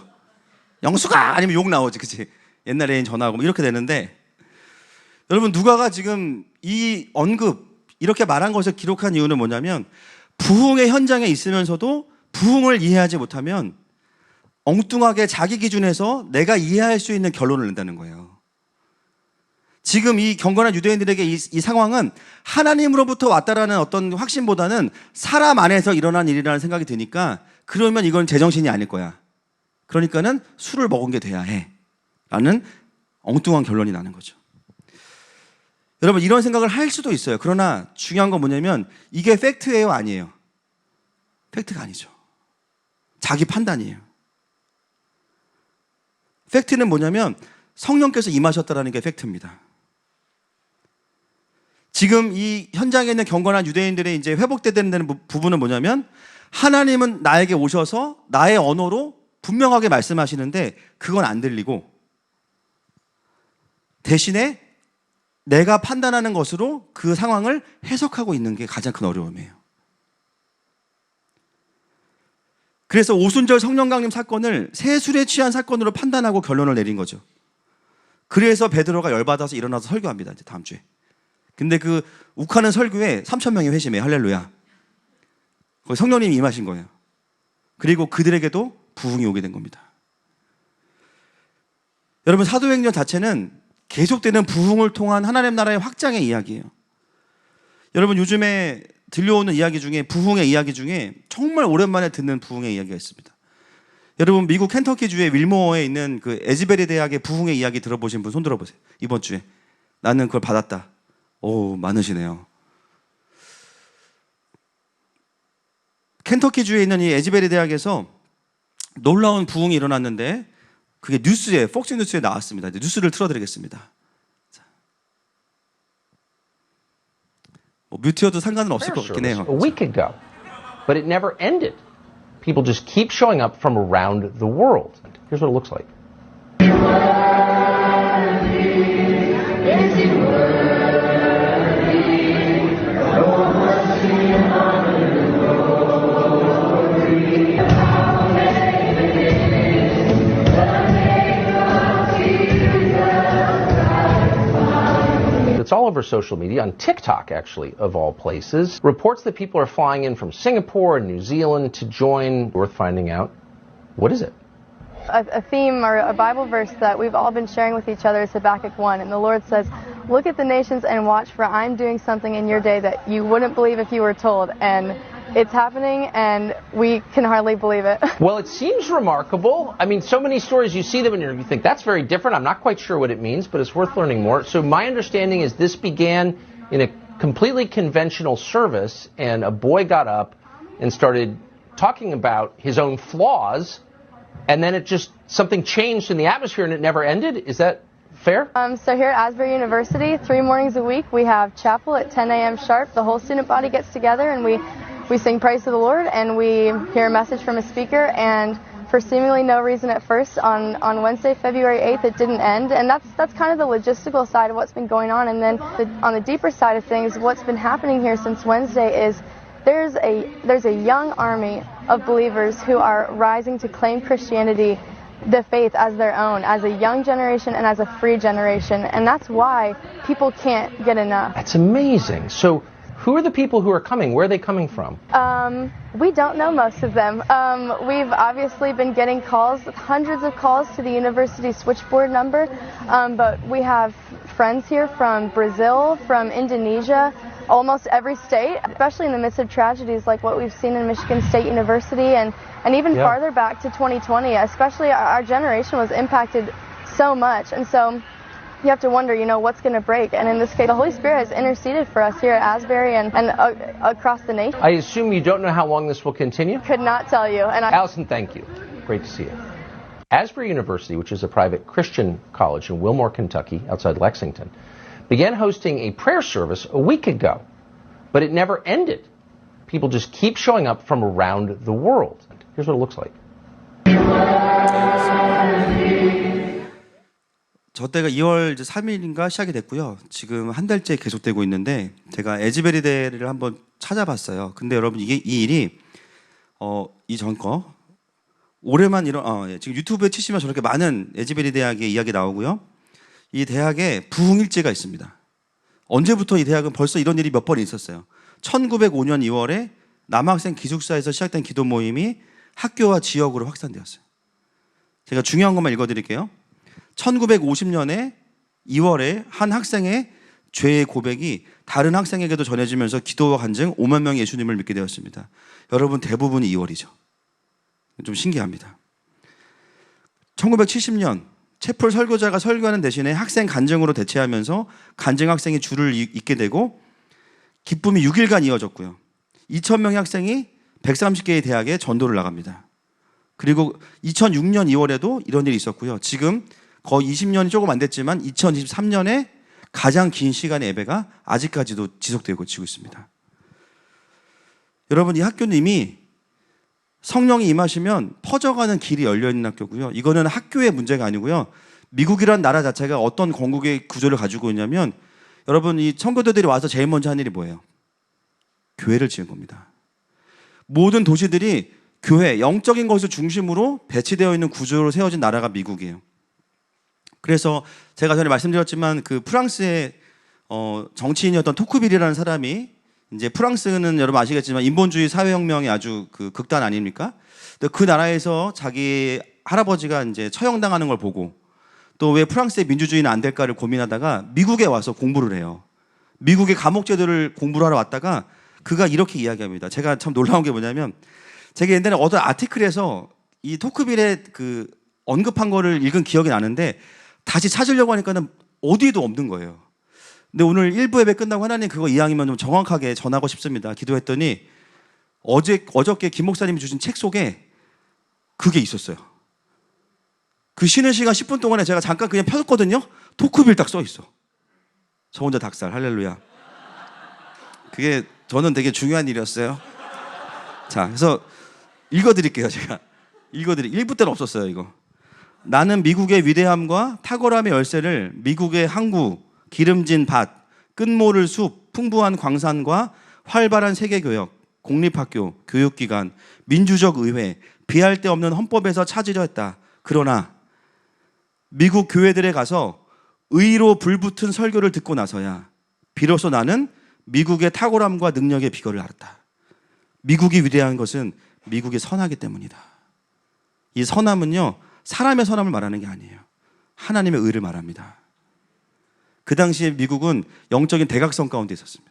영수가 아니면 욕 나오지, 그치? 옛날에 전화하고 뭐 이렇게 되는데, 여러분, 누가가 지금 이 언급 이렇게 말한 것을 기록한 이유는 뭐냐면 부흥의 현장에 있으면서도 부흥을 이해하지 못하면 엉뚱하게 자기 기준에서 내가 이해할 수 있는 결론을 낸다는 거예요. 지금 이 경건한 유대인들에게 이 상황은 하나님으로부터 왔다라는 어떤 확신보다는 사람 안에서 일어난 일이라는 생각이 드니까 그러면 이건 제정신이 아닐 거야. 그러니까는 술을 먹은 게 돼야 해. 라는 엉뚱한 결론이 나는 거죠. 여러분, 이런 생각을 할 수도 있어요. 그러나 중요한 건 뭐냐면 이게 팩트예요, 아니에요? 팩트가 아니죠. 자기 판단이에요. 팩트는 뭐냐면 성령께서 임하셨다는 게 팩트입니다. 지금 이 현장에 있는 경건한 유대인들의 이제 회복되는 부분은 뭐냐면 하나님은 나에게 오셔서 나의 언어로 분명하게 말씀하시는데 그건 안 들리고 대신에 내가 판단하는 것으로 그 상황을 해석하고 있는 게 가장 큰 어려움이에요. 그래서 오순절 성령 강림 사건을 새 술에 취한 사건으로 판단하고 결론을 내린 거죠. 그래서 베드로가 열받아서 일어나서 설교합니다, 이제 다음 주에. 근데 그 욱하는 설교에 3,000명이 회심해요. 할렐루야. 거기 성령님이 임하신 거예요. 그리고 그들에게도 부흥이 오게 된 겁니다. 여러분, 사도행전 자체는 계속되는 부흥을 통한 하나님 나라의 확장의 이야기예요. 여러분, 요즘에 들려오는 이야기 중에 부흥의 이야기 중에 정말 오랜만에 듣는 부흥의 이야기가 있습니다. 여러분, 미국 켄터키주의 윌모어에 있는 그 에즈베리 대학의 부흥의 이야기 들어보신 분 손 들어보세요. 이번 주에 나는 그걸 받았다. 오, 많으시네요. 켄터키주에 있는 이 에즈베리 대학에서 놀라운 부흥이 일어났는데 그게 뉴스에, 폭스 뉴스에 나왔습니다. 이제 뉴스를 틀어드리겠습니다. 뮤트여도 상관은 없을 것 같긴 해요. A week ago, but it never ended. People just keep showing up from around the world. Here's what it looks like. It's all over social media, on TikTok actually, of all places. Reports that people are flying in from Singapore and New Zealand to join. Worth finding out. What is it? A theme or a Bible verse that we've all been sharing with each other is Habakkuk 1. And the Lord says, look at the nations and watch, for I'm doing something in your day that you wouldn't believe if you were told. And it's happening, and we can hardly believe it. Well, it seems remarkable. I mean, so many stories, you see them and you think, that's very different. I'm not quite sure what it means, but it's worth learning more. So my understanding is this began in a completely conventional service, and a boy got up and started talking about his own flaws, and then it just, something changed in the atmosphere and it never ended. Is that fair? So here at Asbury University, 3 mornings a week, we have chapel at 10 a.m. sharp. The whole student body gets together and we sing praise to the Lord, and we hear a message from a speaker, and for seemingly no reason at first, on Wednesday, February 8th, it didn't end, and that's kind of the logistical side of what's been going on. And then on the deeper side of things, what's been happening here since Wednesday is there's a young army of believers who are rising to claim Christianity the faith as their own, as a young generation and as a free generation. And that's why people can't get enough. That's amazing. So who are the people who are coming? Where are they coming from? We don't know most of them. We've obviously been getting calls, hundreds of calls to the university switchboard number, but we have friends here from Brazil, from Indonesia, almost every state, especially in the midst of tragedies like what we've seen in Michigan State University and even farther back to 2020, especially our generation was impacted so much. And so you have to wonder, what's going to break. And in this case, the Holy Spirit has interceded for us here at Asbury and across the nation. I assume you don't know how long this will continue? Could not tell you. And Allison, thank you. Great to see you. Asbury University, which is a private Christian college in Wilmore, Kentucky, outside Lexington, began hosting a prayer service a week ago, but it never ended. People just keep showing up from around the world. Here's what it looks like. 저 때가 2월 3일인가 시작이 됐고요. 지금 한 달째 계속되고 있는데 제가 에즈베리대를 한번 찾아봤어요. 근데 여러분 이 일이 이전 거 올해만 지금 유튜브에 치시면 저렇게 많은 에즈베리 대학의 이야기 나오고요. 이 대학에 부흥일제가 있습니다. 언제부터 이 대학은 벌써 이런 일이 몇 번 있었어요. 1905년 2월에 남학생 기숙사에서 시작된 기도 모임이 학교와 지역으로 확산되었어요. 제가 중요한 것만 읽어드릴게요. 1950년에 2월에 한 학생의 죄의 고백이 다른 학생에게도 전해지면서 기도와 간증 5만 명이 예수님을 믿게 되었습니다. 여러분 대부분이 2월이죠. 좀 신기합니다. 1970년 채플 설교자가 설교하는 대신에 학생 간증으로 대체하면서 간증 학생이 줄을 잇게 되고 기쁨이 6일간 이어졌고요. 2,000명의 학생이 130개의 대학에 전도를 나갑니다. 그리고 2006년 2월에도 이런 일이 있었고요. 지금 거의 20년이 조금 안 됐지만 2023년에 가장 긴 시간의 예배가 아직까지도 지속되고 있습니다. 여러분 이 학교는 이미 성령이 임하시면 퍼져가는 길이 열려있는 학교고요. 이거는 학교의 문제가 아니고요. 미국이란 나라 자체가 어떤 건국의 구조를 가지고 있냐면 여러분 이 청교도들이 와서 제일 먼저 한 일이 뭐예요? 교회를 지은 겁니다. 모든 도시들이 교회, 영적인 것을 중심으로 배치되어 있는 구조로 세워진 나라가 미국이에요. 그래서 제가 전에 말씀드렸지만 그 프랑스의 정치인이었던 토크빌이라는 사람이 이제 프랑스는 여러분 아시겠지만 인본주의 사회혁명의 아주 그 극단 아닙니까? 그 나라에서 자기 할아버지가 이제 처형당하는 걸 보고 또 왜 프랑스의 민주주의는 안 될까를 고민하다가 미국에 와서 공부를 해요. 미국의 감옥제도를 공부를 하러 왔다가 그가 이렇게 이야기합니다. 제가 참 놀라운 게 뭐냐면 제가 옛날에 어떤 아티클에서 이 토크빌의 그 언급한 거를 읽은 기억이 나는데 다시 찾으려고 하니까는 어디에도 없는 거예요. 근데 오늘 1부 예배 끝나고 하나님 그거 이왕이면 좀 정확하게 전하고 싶습니다. 기도했더니 어저께 김 목사님이 주신 책 속에 그게 있었어요. 그 쉬는 시간 10분 동안에 제가 잠깐 그냥 펴줬거든요. 토크빌 딱 써 있어. 저 혼자 닭살 할렐루야. 그게 저는 되게 중요한 일이었어요. 자, 그래서 읽어드릴게요. 제가 1부 때는 없었어요. 이거. 나는 미국의 위대함과 탁월함의 열쇠를 미국의 항구, 기름진 밭, 끝모를 숲, 풍부한 광산과 활발한 세계교역, 공립학교, 교육기관, 민주적 의회, 비할 데 없는 헌법에서 찾으려 했다. 그러나 미국 교회들에 가서 의로 불붙은 설교를 듣고 나서야 비로소 나는 미국의 탁월함과 능력의 비결을 알았다. 미국이 위대한 것은 미국이 선하기 때문이다. 이 선함은요, 사람의 선함을 말하는 게 아니에요. 하나님의 의를 말합니다. 그 당시에 미국은 영적인 대각선 가운데 있었습니다.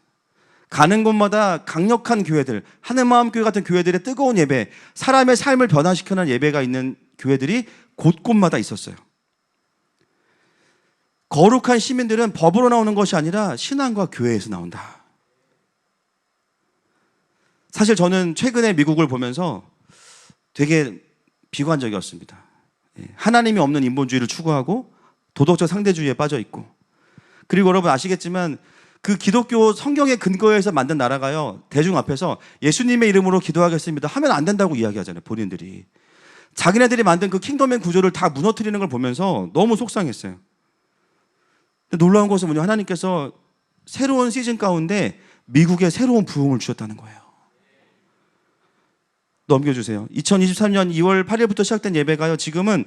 가는 곳마다 강력한 교회들, 하늘마음교회 같은 교회들의 뜨거운 예배, 사람의 삶을 변화시켜놓은 예배가 있는 교회들이 곳곳마다 있었어요. 거룩한 시민들은 법으로 나오는 것이 아니라 신앙과 교회에서 나온다. 사실 저는 최근에 미국을 보면서 되게 비관적이었습니다. 하나님이 없는 인본주의를 추구하고 도덕적 상대주의에 빠져 있고, 그리고 여러분 아시겠지만 그 기독교 성경의 근거에서 만든 나라가요, 대중 앞에서 예수님의 이름으로 기도하겠습니다 하면 안 된다고 이야기하잖아요. 본인들이 자기네들이 만든 그 킹덤의 구조를 다 무너뜨리는 걸 보면서 너무 속상했어요. 근데 놀라운 것은 뭐냐, 하나님께서 새로운 시즌 가운데 미국에 새로운 부흥을 주셨다는 거예요. 넘겨주세요. 2023년 2월 8일부터 시작된 예배가요, 지금은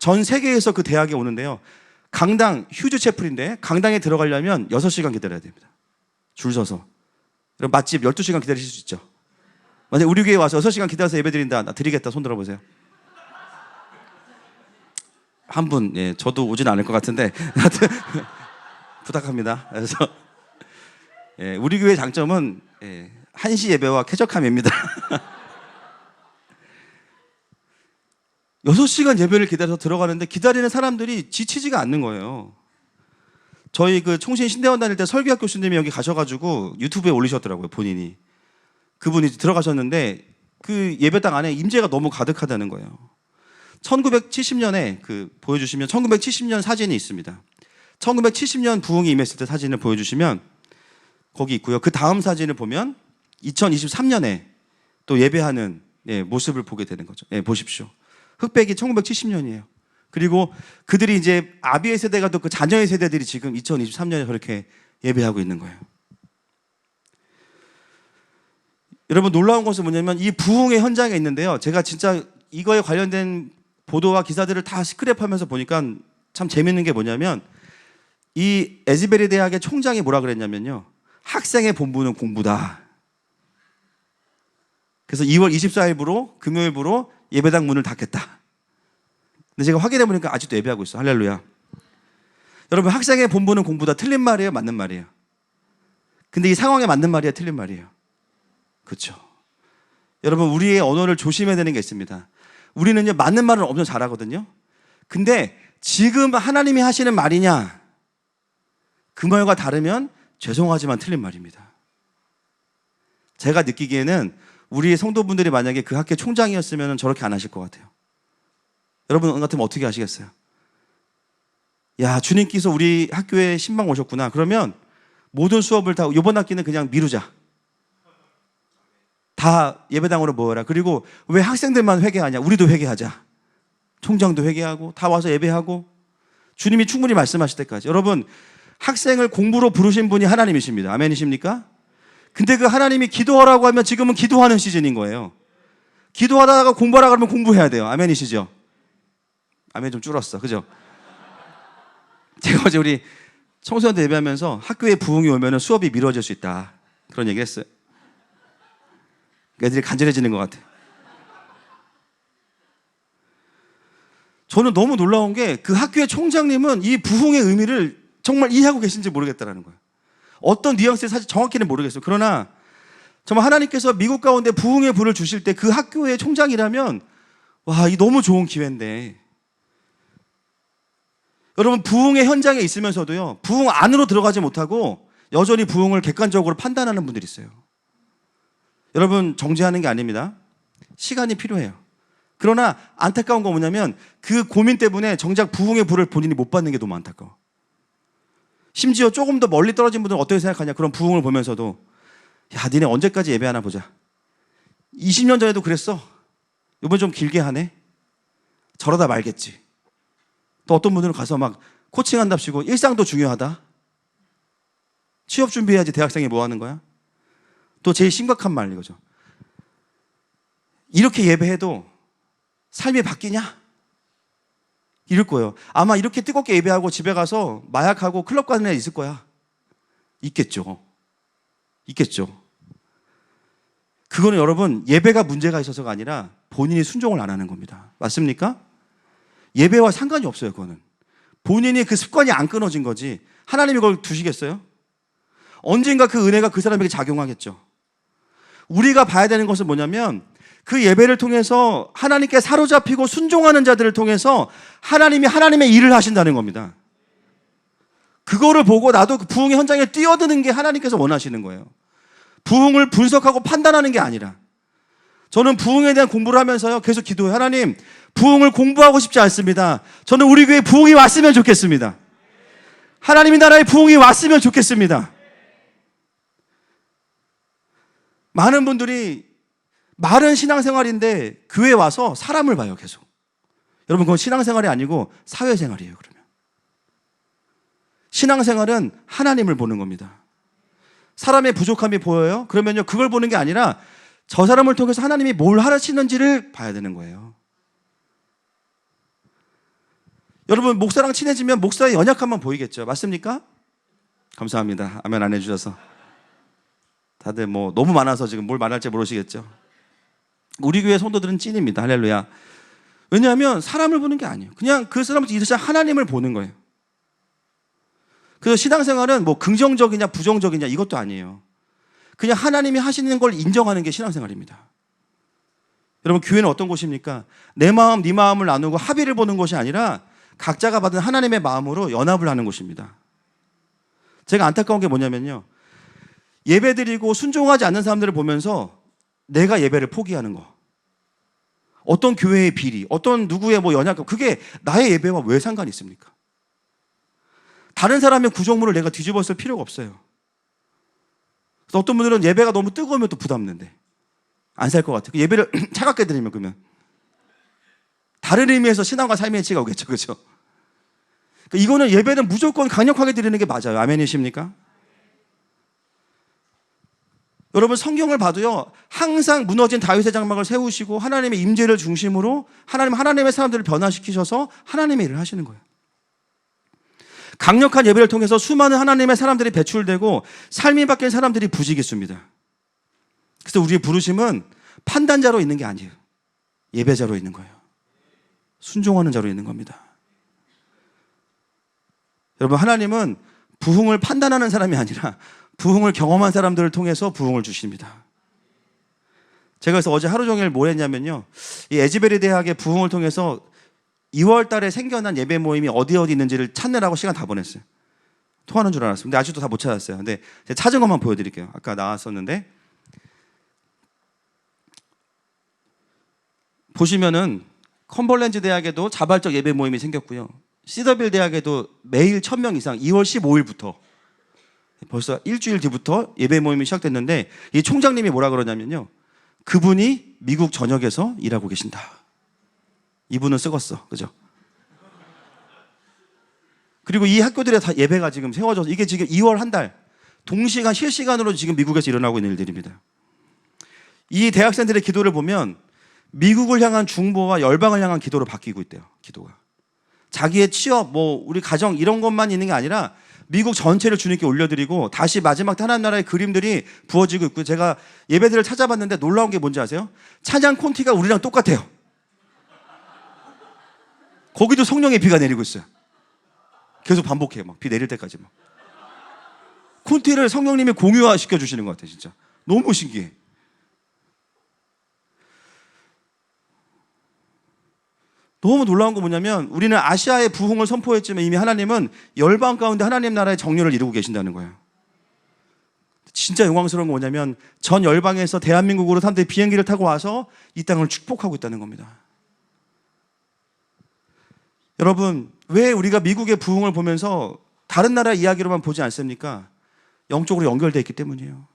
전 세계에서 그 대학에 오는데요. 강당, 휴즈 채플인데 강당에 들어가려면 6시간 기다려야 됩니다. 줄 서서. 그럼 맛집 12시간 기다리실 수 있죠. 만약에 우리 교회에 와서 6시간 기다려서 예배 드린다. 나 드리겠다. 손 들어보세요. 한 분, 예, 저도 오진 않을 것 같은데 부탁합니다. 그래서 예, 우리 교회의 장점은 1시 예배와 쾌적함입니다. 6시간 예배를 기다려서 들어가는데 기다리는 사람들이 지치지가 않는 거예요. 저희 그 총신 신대원 다닐 때 설교학 교수님이 여기 가셔가지고 유튜브에 올리셨더라고요, 본인이. 그분이 들어가셨는데 그 예배당 안에 임재가 너무 가득하다는 거예요. 1970년에 보여주시면 1970년 사진이 있습니다. 1970년 부흥이 임했을 때 사진을 보여주시면 거기 있고요. 그 다음 사진을 보면 2023년에 또 예배하는 모습을 보게 되는 거죠. 보십시오. 흑백이 1970년이에요. 그리고 그들이 이제 아비의 세대가 또 그 자녀의 세대들이 지금 2023년에 그렇게 예배하고 있는 거예요. 여러분 놀라운 것은 뭐냐면 이 부흥의 현장에 있는데요. 제가 진짜 이거에 관련된 보도와 기사들을 다 스크랩하면서 보니까 참 재밌는 게 뭐냐면 이 에즈베리 대학의 총장이 뭐라 그랬냐면요. 학생의 본분은 공부다. 그래서 2월 24일부로 금요일부로 예배당 문을 닫겠다. 근데 제가 확인해 보니까 아직도 예배하고 있어. 할렐루야. 여러분 학생의 본분은 공부다. 틀린 말이에요? 맞는 말이에요? 근데 이 상황에 맞는 말이에요? 틀린 말이에요? 그렇죠. 여러분 우리의 언어를 조심해야 되는 게 있습니다. 우리는요 맞는 말은 엄청 잘하거든요. 근데 지금 하나님이 하시는 말이냐 그 말과 다르면 죄송하지만 틀린 말입니다. 제가 느끼기에는 우리 성도분들이 만약에 그 학교 총장이었으면 저렇게 안 하실 것 같아요. 여러분 같으면 어떻게 하시겠어요? 야 주님께서 우리 학교에 신방 오셨구나. 그러면 모든 수업을 다 이번 학기는 그냥 미루자. 다 예배당으로 모여라. 그리고 왜 학생들만 회개하냐? 우리도 회개하자. 총장도 회개하고 다 와서 예배하고 주님이 충분히 말씀하실 때까지. 여러분 학생을 공부로 부르신 분이 하나님이십니다. 아멘이십니까? 근데 그 하나님이 기도하라고 하면 지금은 기도하는 시즌인 거예요. 기도하다가 공부하라 그러면 공부해야 돼요. 아멘이시죠? 아멘 좀 줄었어. 그죠? 제가 어제 우리 청소년들 예배하면서 학교에 부흥이 오면 수업이 미뤄질 수 있다. 그런 얘기 했어요. 애들이 간절해지는 것 같아요. 저는 너무 놀라운 게 그 학교의 총장님은 이 부흥의 의미를 정말 이해하고 계신지 모르겠다라는 거예요. 어떤 뉘앙스를 사실 정확히는 모르겠어요. 그러나 정말 하나님께서 미국 가운데 부흥의 불을 주실 때 그 학교의 총장이라면 와, 이 너무 좋은 기회인데 여러분 부흥의 현장에 있으면서도요 부흥 안으로 들어가지 못하고 여전히 부흥을 객관적으로 판단하는 분들이 있어요. 여러분 정죄하는 게 아닙니다. 시간이 필요해요. 그러나 안타까운 건 뭐냐면 그 고민 때문에 정작 부흥의 불을 본인이 못 받는 게 너무 안타까워. 심지어 조금 더 멀리 떨어진 분들은 어떻게 생각하냐. 그런 부흥을 보면서도 야 니네 언제까지 예배하나 보자. 20년 전에도 그랬어. 이번 좀 길게 하네. 저러다 말겠지. 또 어떤 분들은 가서 막 코칭한답시고 일상도 중요하다. 취업 준비해야지 대학생이 뭐 하는 거야? 또 제일 심각한 말 이거죠. 이렇게 예배해도 삶이 바뀌냐? 이럴 거예요. 아마 이렇게 뜨겁게 예배하고 집에 가서 마약하고 클럽 가는 애 있을 거야. 있겠죠. 있겠죠. 그거는 여러분 예배가 문제가 있어서가 아니라 본인이 순종을 안 하는 겁니다. 맞습니까? 예배와 상관이 없어요. 그거는 본인이 그 습관이 안 끊어진 거지 하나님이 그걸 두시겠어요? 언젠가 그 은혜가 그 사람에게 작용하겠죠. 우리가 봐야 되는 것은 뭐냐면 그 예배를 통해서 하나님께 사로잡히고 순종하는 자들을 통해서 하나님이 하나님의 일을 하신다는 겁니다. 그거를 보고 나도 그 부흥의 현장에 뛰어드는 게 하나님께서 원하시는 거예요. 부흥을 분석하고 판단하는 게 아니라. 저는 부흥에 대한 공부를 하면서요 계속 기도해요. 하나님 부흥을 공부하고 싶지 않습니다. 저는 우리 교회에 부흥이 왔으면 좋겠습니다. 하나님의 나라에 부흥이 왔으면 좋겠습니다. 많은 분들이 말은 신앙생활인데 교회에 와서 사람을 봐요. 계속. 여러분 그건 신앙생활이 아니고 사회생활이에요. 그러면 신앙생활은 하나님을 보는 겁니다. 사람의 부족함이 보여요? 그러면요 그걸 보는 게 아니라 저 사람을 통해서 하나님이 뭘 하시는지를 봐야 되는 거예요. 여러분 목사랑 친해지면 목사의 연약함만 보이겠죠. 맞습니까? 감사합니다. 아멘 안 해주셔서. 다들 뭐 너무 많아서 지금 뭘 말할지 모르시겠죠. 우리 교회 성도들은 찐입니다. 할렐루야. 왜냐하면 사람을 보는 게 아니에요. 그냥 그 사람을 이르신 하나님을 보는 거예요. 그래서 신앙생활은 뭐 긍정적이냐 부정적이냐 이것도 아니에요. 그냥 하나님이 하시는 걸 인정하는 게 신앙생활입니다. 여러분 교회는 어떤 곳입니까? 내 마음 네 마음을 나누고 합의를 보는 곳이 아니라 각자가 받은 하나님의 마음으로 연합을 하는 곳입니다. 제가 안타까운 게 뭐냐면요, 예배드리고 순종하지 않는 사람들을 보면서 내가 예배를 포기하는 거, 어떤 교회의 비리, 어떤 누구의 뭐 연약함, 그게 나의 예배와 왜 상관이 있습니까? 다른 사람의 구조물을 내가 뒤집어 쓸 필요가 없어요. 그래서 어떤 분들은 예배가 너무 뜨거우면 또 부담는데 안 살 것 같아요. 예배를 차갑게 드리면 그러면 다른 의미에서 신앙과 삶의 해치가 오겠죠. 그렇죠? 그러니까 이거는 예배는 무조건 강력하게 드리는 게 맞아요. 아멘이십니까? 여러분 성경을 봐도요, 항상 무너진 다윗의 장막을 세우시고 하나님의 임재를 중심으로 하나님의 사람들을 변화시키셔서 하나님의 일을 하시는 거예요. 강력한 예배를 통해서 수많은 하나님의 사람들이 배출되고 삶이 바뀐 사람들이 부지기수입니다. 그래서 우리의 부르심은 판단자로 있는 게 아니에요. 예배자로 있는 거예요. 순종하는 자로 있는 겁니다. 여러분 하나님은 부흥을 판단하는 사람이 아니라 부흥을 경험한 사람들을 통해서 부흥을 주십니다. 제가 그래서 어제 하루 종일 뭘 했냐면요, 이 에즈베리 대학의 부흥을 통해서 2월 달에 생겨난 예배 모임이 어디 있는지를 찾느라고 시간 다 보냈어요. 토하는 줄 알았어요. 근데 아직도 다 못 찾았어요. 근데 제가 찾은 것만 보여드릴게요. 아까 나왔었는데 보시면은 컴벌랜드 대학에도 자발적 예배 모임이 생겼고요, 시더빌 대학에도 매일 1000명 이상 2월 15일부터 벌써 일주일 뒤부터 예배 모임이 시작됐는데, 이 총장님이 뭐라 그러냐면요, 그분이 미국 전역에서 일하고 계신다. 이분은 썩었어. 그죠? 그리고 이 학교들의 다 예배가 지금 세워져서 이게 지금 2월 한 달 동시간 실시간으로 지금 미국에서 일어나고 있는 일들입니다. 이 대학생들의 기도를 보면 미국을 향한 중보와 열방을 향한 기도로 바뀌고 있대요. 기도가 자기의 취업, 뭐 우리 가정 이런 것만 있는 게 아니라 미국 전체를 주님께 올려드리고 다시 마지막 하나님 나라의 그림들이 부어지고 있고, 제가 예배들을 찾아봤는데 놀라운 게 뭔지 아세요? 찬양 콘티가 우리랑 똑같아요. 거기도 성령의 비가 내리고 있어요. 계속 반복해요. 막 비 내릴 때까지 막. 콘티를 성령님이 공유화 시켜주시는 것 같아요. 진짜 너무 신기해. 너무 놀라운 거 뭐냐면, 우리는 아시아의 부흥을 선포했지만 이미 하나님은 열방 가운데 하나님 나라의 정렬을 이루고 계신다는 거예요. 진짜 영광스러운 거 뭐냐면, 전 열방에서 대한민국으로 사람들이 비행기를 타고 와서 이 땅을 축복하고 있다는 겁니다. 여러분 왜 우리가 미국의 부흥을 보면서 다른 나라 이야기로만 보지 않습니까? 영적으로 연결되어 있기 때문이에요.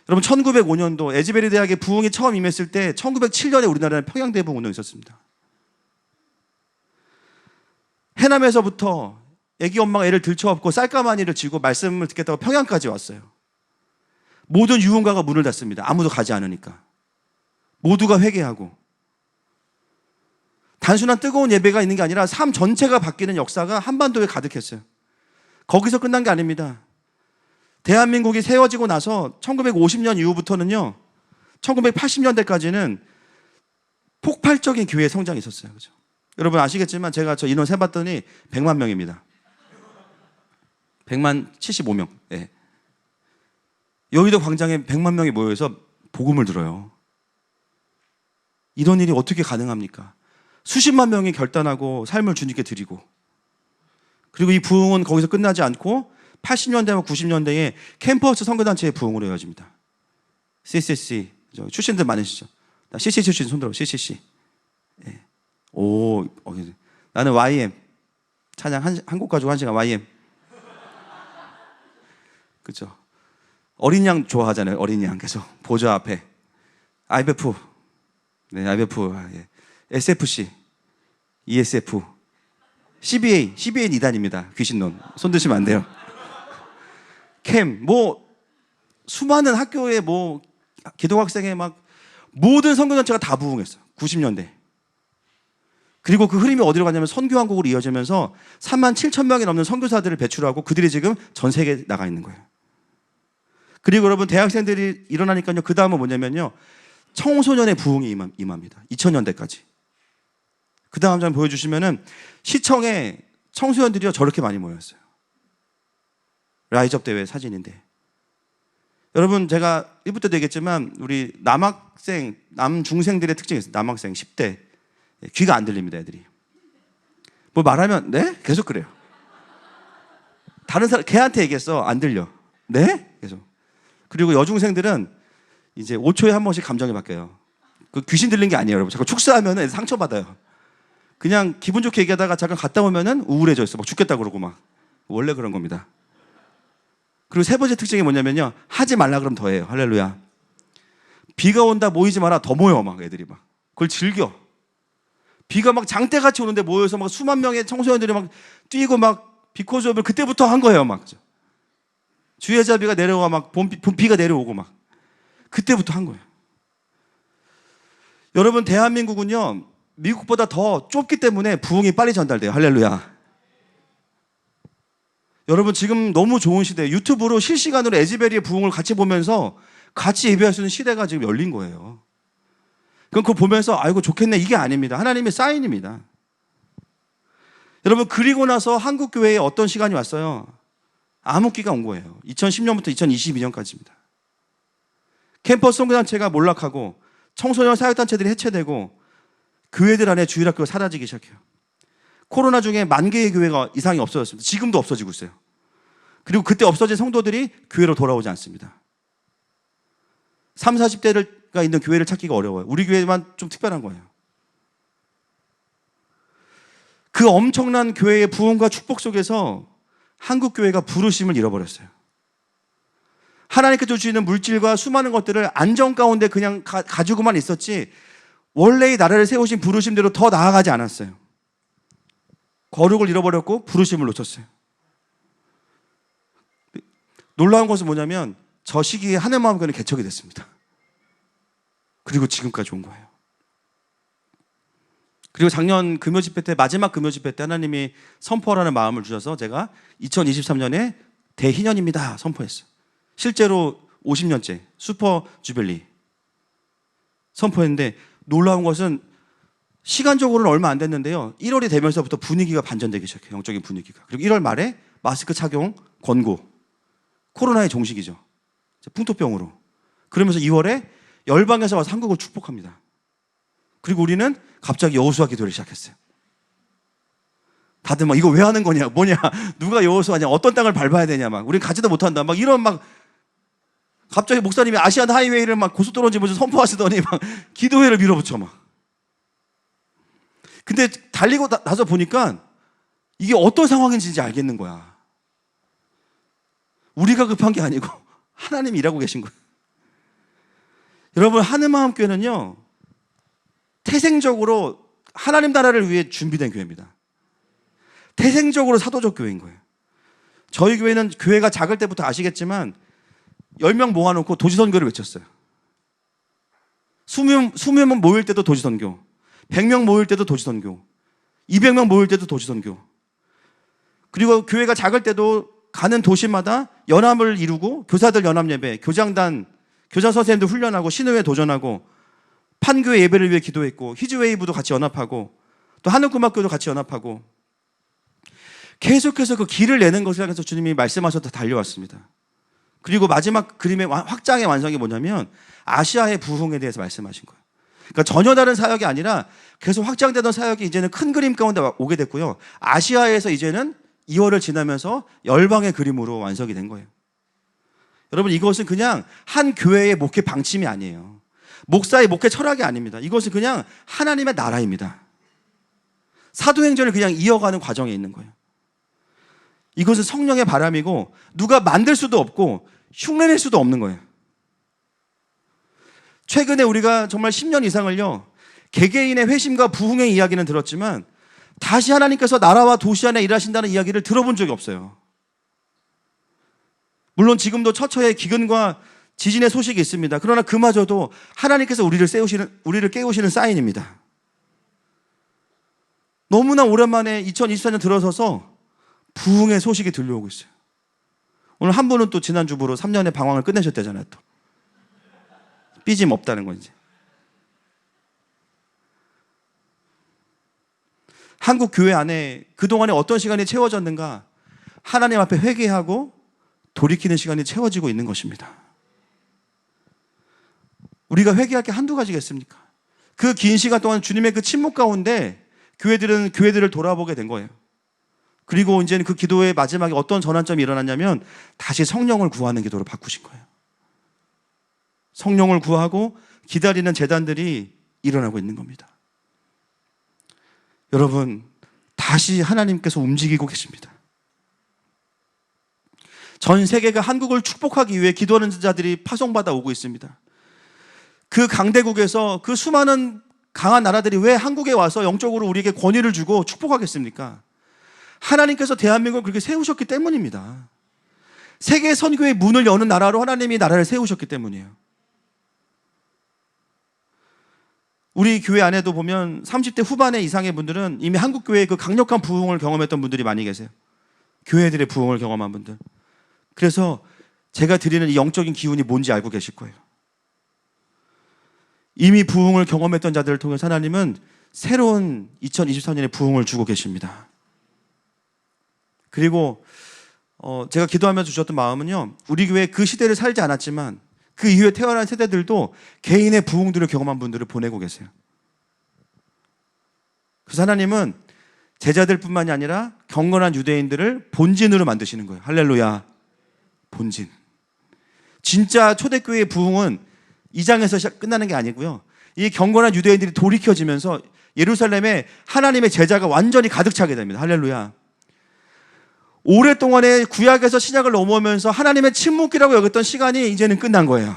여러분 1905년도 에즈베리 대학의 부흥이 처음 임했을 때 1907년에 우리나라는 평양대부흥 운동이 있었습니다. 해남에서부터 애기 엄마가 애를 들쳐업고 쌀가마니를 쥐고 말씀을 듣겠다고 평양까지 왔어요. 모든 유흥가가 문을 닫습니다. 아무도 가지 않으니까. 모두가 회개하고, 단순한 뜨거운 예배가 있는 게 아니라 삶 전체가 바뀌는 역사가 한반도에 가득했어요. 거기서 끝난 게 아닙니다. 대한민국이 세워지고 나서 1950년 이후부터는요, 1980년대까지는 폭발적인 교회 성장이 있었어요. 그죠? 여러분 아시겠지만 제가 저 인원 세봤더니 100만 명입니다. 100만 75명. 네. 여의도 광장에 100만 명이 모여서 복음을 들어요. 이런 일이 어떻게 가능합니까? 수십만 명이 결단하고 삶을 주님께 드리고, 그리고 이 부흥은 거기서 끝나지 않고 80년대와 90년대에 캠퍼스 선교단체의 부흥으로 이어집니다. CCC 출신들 많으시죠? CCC 출신 손들어. CCC. 네. 오, 나는 YM 찬양 한 곡 가지고 1시간 YM. 그렇죠? 어린 양 좋아하잖아요. 어린 양 계속 보좌 앞에. IBF, 네, IBF, 예. SFC, ESF, CBA는 2단입니다. 귀신론. 손 드시면 안 돼요. 캠, 뭐 수많은 학교에 뭐 기독학생의 막 모든 선교단체가 다 부흥했어요. 90년대. 그리고 그 흐름이 어디로 가냐면 선교왕국으로 이어지면서 37,000명이 넘는 선교사들을 배출하고 그들이 지금 전 세계에 나가 있는 거예요. 그리고 여러분 대학생들이 일어나니까요. 그 다음은 뭐냐면요. 청소년의 부흥이 임합니다. 2000년대까지. 그 다음 장 보여주시면은 시청에 청소년들이요 저렇게 많이 모였어요. 라이즈업 대회 사진인데. 여러분 제가 1부 때도 얘기했지만 우리 남학생, 남중생들의 특징이 있어요. 남학생 10대. 귀가 안 들립니다, 애들이. 뭐 말하면 네? 계속 그래요. 다른 사람 걔한테 얘기했어. 안 들려. 네? 계속. 그리고 여중생들은 이제 5초에 한 번씩 감정이 바뀌어요. 그 귀신 들린 게 아니에요, 여러분. 자꾸 축사하면은 상처받아요. 그냥 기분 좋게 얘기하다가 잠깐 갔다 오면은 우울해져 있어. 막 죽겠다 그러고 막. 원래 그런 겁니다. 그리고 세 번째 특징이 뭐냐면요. 하지 말라 그러면 더 해요. 할렐루야. 비가 온다 모이지 마라 더 모여 막 애들이 막. 그걸 즐겨. 비가 막 장대같이 오는데 모여서 막 수만 명의 청소년들이 막 뛰고 막 비코즈업을 그때부터 한 거예요 막. 주예자비가 내려와 막 봄비가 내려오고 막. 그때부터 한 거예요. 여러분 대한민국은요. 미국보다 더 좁기 때문에 부흥이 빨리 전달돼요. 할렐루야. 여러분 지금 너무 좋은 시대예요. 유튜브로 실시간으로 에즈베리의 부흥을 같이 보면서 같이 예배할 수 있는 시대가 지금 열린 거예요. 그럼 그거 보면서 아이고 좋겠네 이게 아닙니다. 하나님의 사인입니다. 여러분 그리고 나서 한국교회에 어떤 시간이 왔어요? 암흑기가 온 거예요. 2010년부터 2022년까지입니다. 캠퍼스 선교단체가 몰락하고 청소년 사역단체들이 해체되고 교회들 안에 주일학교가 사라지기 시작해요. 코로나 중에 10,000개의 교회가 이상이 없어졌습니다. 지금도 없어지고 있어요. 그리고 그때 없어진 성도들이 교회로 돌아오지 않습니다. 30, 40대가 있는 교회를 찾기가 어려워요. 우리 교회만 좀 특별한 거예요. 그 엄청난 교회의 부흥과 축복 속에서 한국 교회가 부르심을 잃어버렸어요. 하나님께서 주시는 물질과 수많은 것들을 안정 가운데 그냥 가지고만 있었지 원래 이 나라를 세우신 부르심대로 더 나아가지 않았어요. 거룩을 잃어버렸고 부르심을 놓쳤어요. 놀라운 것은 뭐냐면 저 시기에 하늘마음교회는 개척이 됐습니다. 그리고 지금까지 온 거예요. 그리고 작년 금요집회 때 마지막 금요집회 때 하나님이 선포하라는 마음을 주셔서 제가 2023년에 대희년입니다 선포했어요. 실제로 50년째 슈퍼 주빌리 선포했는데 놀라운 것은 시간적으로는 얼마 안 됐는데요. 1월이 되면서부터 분위기가 반전되기 시작해요. 영적인 분위기가. 그리고 1월 말에 마스크 착용 권고. 코로나의 종식이죠. 풍토병으로. 그러면서 2월에 열방에서 와서 한국을 축복합니다. 그리고 우리는 갑자기 여호수아 기도를 시작했어요. 다들 막 이거 왜 하는 거냐, 뭐냐, 누가 여호수아냐, 어떤 땅을 밟아야 되냐, 막 우린 가지도 못한다, 막 이런 막 갑자기 목사님이 아시안 하이웨이를 막 고속도로 지면서 선포하시더니 막 기도회를 밀어붙여 막. 근데 달리고 나서 보니까 이게 어떤 상황인지 이제 알겠는 거야. 우리가 급한 게 아니고 하나님이 일하고 계신 거예요. 여러분 하늘마음교회는요 태생적으로 하나님 나라를 위해 준비된 교회입니다. 태생적으로 사도적 교회인 거예요. 저희 교회는 교회가 작을 때부터 아시겠지만 10명 모아놓고 도시선교를 외쳤어요. 20명 모일 때도 도시선교, 100명 모일 때도 도시선교, 200명 모일 때도 도시선교. 그리고 교회가 작을 때도 가는 도시마다 연합을 이루고 교사들 연합예배, 교장단, 교장 선생님들 훈련하고 신의회 도전하고 판교회 예배를 위해 기도했고 히즈웨이브도 같이 연합하고 또 한국음악교도 같이 연합하고 계속해서 그 길을 내는 것을 향해서 주님이 말씀하셔서 달려왔습니다. 그리고 마지막 그림의 확장의 완성이 뭐냐면 아시아의 부흥에 대해서 말씀하신 거예요. 그러니까 전혀 다른 사역이 아니라 계속 확장되던 사역이 이제는 큰 그림 가운데 오게 됐고요. 아시아에서 이제는 2월을 지나면서 열방의 그림으로 완성이 된 거예요. 여러분 이것은 그냥 한 교회의 목회 방침이 아니에요. 목사의 목회 철학이 아닙니다. 이것은 그냥 하나님의 나라입니다. 사도행전을 그냥 이어가는 과정에 있는 거예요. 이것은 성령의 바람이고 누가 만들 수도 없고 흉내낼 수도 없는 거예요. 최근에 우리가 정말 10년 이상을요 개개인의 회심과 부흥의 이야기는 들었지만 다시 하나님께서 나라와 도시 안에 일하신다는 이야기를 들어본 적이 없어요. 물론 지금도 처처에 기근과 지진의 소식이 있습니다. 그러나 그마저도 하나님께서 우리를 깨우시는 사인입니다. 너무나 오랜만에 2024년 들어서서 부흥의 소식이 들려오고 있어요. 오늘 한 분은 또 지난 주부로 3년의 방황을 끝내셨대잖아요. 또 삐짐 없다는 건 이제. 한국 교회 안에 그동안에 어떤 시간이 채워졌는가? 하나님 앞에 회개하고 돌이키는 시간이 채워지고 있는 것입니다. 우리가 회개할 게 한두 가지겠습니까? 그 긴 시간 동안 주님의 그 침묵 가운데 교회들은 교회들을 돌아보게 된 거예요. 그리고 이제는 그 기도의 마지막에 어떤 전환점이 일어났냐면 다시 성령을 구하는 기도로 바꾸신 거예요. 성령을 구하고 기다리는 제단들이 일어나고 있는 겁니다. 여러분, 다시 하나님께서 움직이고 계십니다. 전 세계가 한국을 축복하기 위해 기도하는 자들이 파송받아 오고 있습니다. 그 강대국에서 그 수많은 강한 나라들이 왜 한국에 와서 영적으로 우리에게 권위를 주고 축복하겠습니까? 하나님께서 대한민국을 그렇게 세우셨기 때문입니다. 세계 선교의 문을 여는 나라로 하나님이 나라를 세우셨기 때문이에요. 우리 교회 안에도 보면 30대 후반의 이상의 분들은 이미 한국 교회의 그 강력한 부흥을 경험했던 분들이 많이 계세요. 교회들의 부흥을 경험한 분들. 그래서 제가 드리는 이 영적인 기운이 뭔지 알고 계실 거예요. 이미 부흥을 경험했던 자들을 통해서 하나님은 새로운 2024년의 부흥을 주고 계십니다. 그리고 제가 기도하면서 주셨던 마음은요, 우리 교회 그 시대를 살지 않았지만 그 이후에 태어난 세대들도 개인의 부흥들을 경험한 분들을 보내고 계세요. 그래서 하나님은 제자들뿐만이 아니라 경건한 유대인들을 본진으로 만드시는 거예요. 할렐루야. 본진. 진짜 초대교회의 부흥은 2장에서 끝나는 게 아니고요. 이 경건한 유대인들이 돌이켜지면서 예루살렘에 하나님의 제자가 완전히 가득 차게 됩니다. 할렐루야. 오랫동안에 구약에서 신약을 넘어오면서 하나님의 침묵이라고 여겼던 시간이 이제는 끝난 거예요.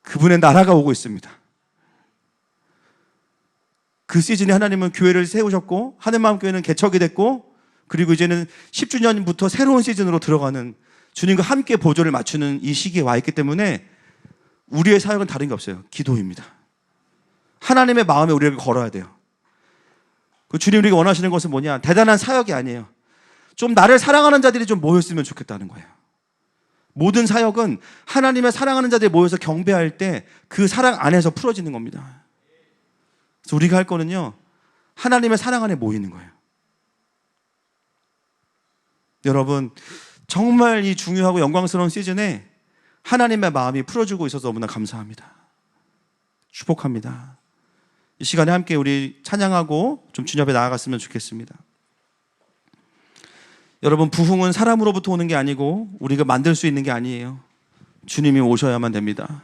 그분의 나라가 오고 있습니다. 그 시즌에 하나님은 교회를 세우셨고 하늘마음교회는 개척이 됐고, 그리고 이제는 10주년부터 새로운 시즌으로 들어가는 주님과 함께 보조를 맞추는 이 시기에 와 있기 때문에 우리의 사역은 다른 게 없어요. 기도입니다. 하나님의 마음에 우리를 걸어야 돼요. 그 주님 우리가 원하시는 것은 뭐냐? 대단한 사역이 아니에요. 좀 나를 사랑하는 자들이 좀 모였으면 좋겠다는 거예요. 모든 사역은 하나님의 사랑하는 자들이 모여서 경배할 때 그 사랑 안에서 풀어지는 겁니다. 그래서 우리가 할 거는요, 하나님의 사랑 안에 모이는 거예요. 여러분, 정말 이 중요하고 영광스러운 시즌에 하나님의 마음이 풀어주고 있어서 너무나 감사합니다. 축복합니다. 이 시간에 함께 우리 찬양하고 좀 주님 앞에 나아갔으면 좋겠습니다. 여러분, 부흥은 사람으로부터 오는 게 아니고 우리가 만들 수 있는 게 아니에요. 주님이 오셔야만 됩니다.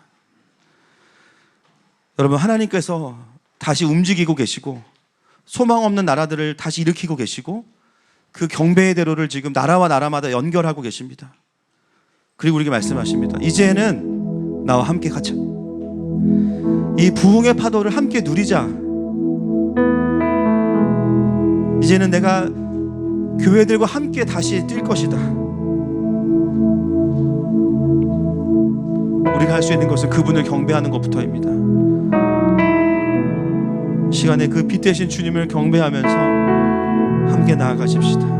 여러분, 하나님께서 다시 움직이고 계시고 소망 없는 나라들을 다시 일으키고 계시고 그 경배의 대로를 지금 나라와 나라마다 연결하고 계십니다. 그리고 우리에게 말씀하십니다. 이제는 나와 함께 가자. 이 부흥의 파도를 함께 누리자. 이제는 내가 교회들과 함께 다시 뛸 것이다. 우리가 할 수 있는 것은 그분을 경배하는 것부터입니다. 시간에 그 빛 대신 주님을 경배하면서 함께 나아가십시다.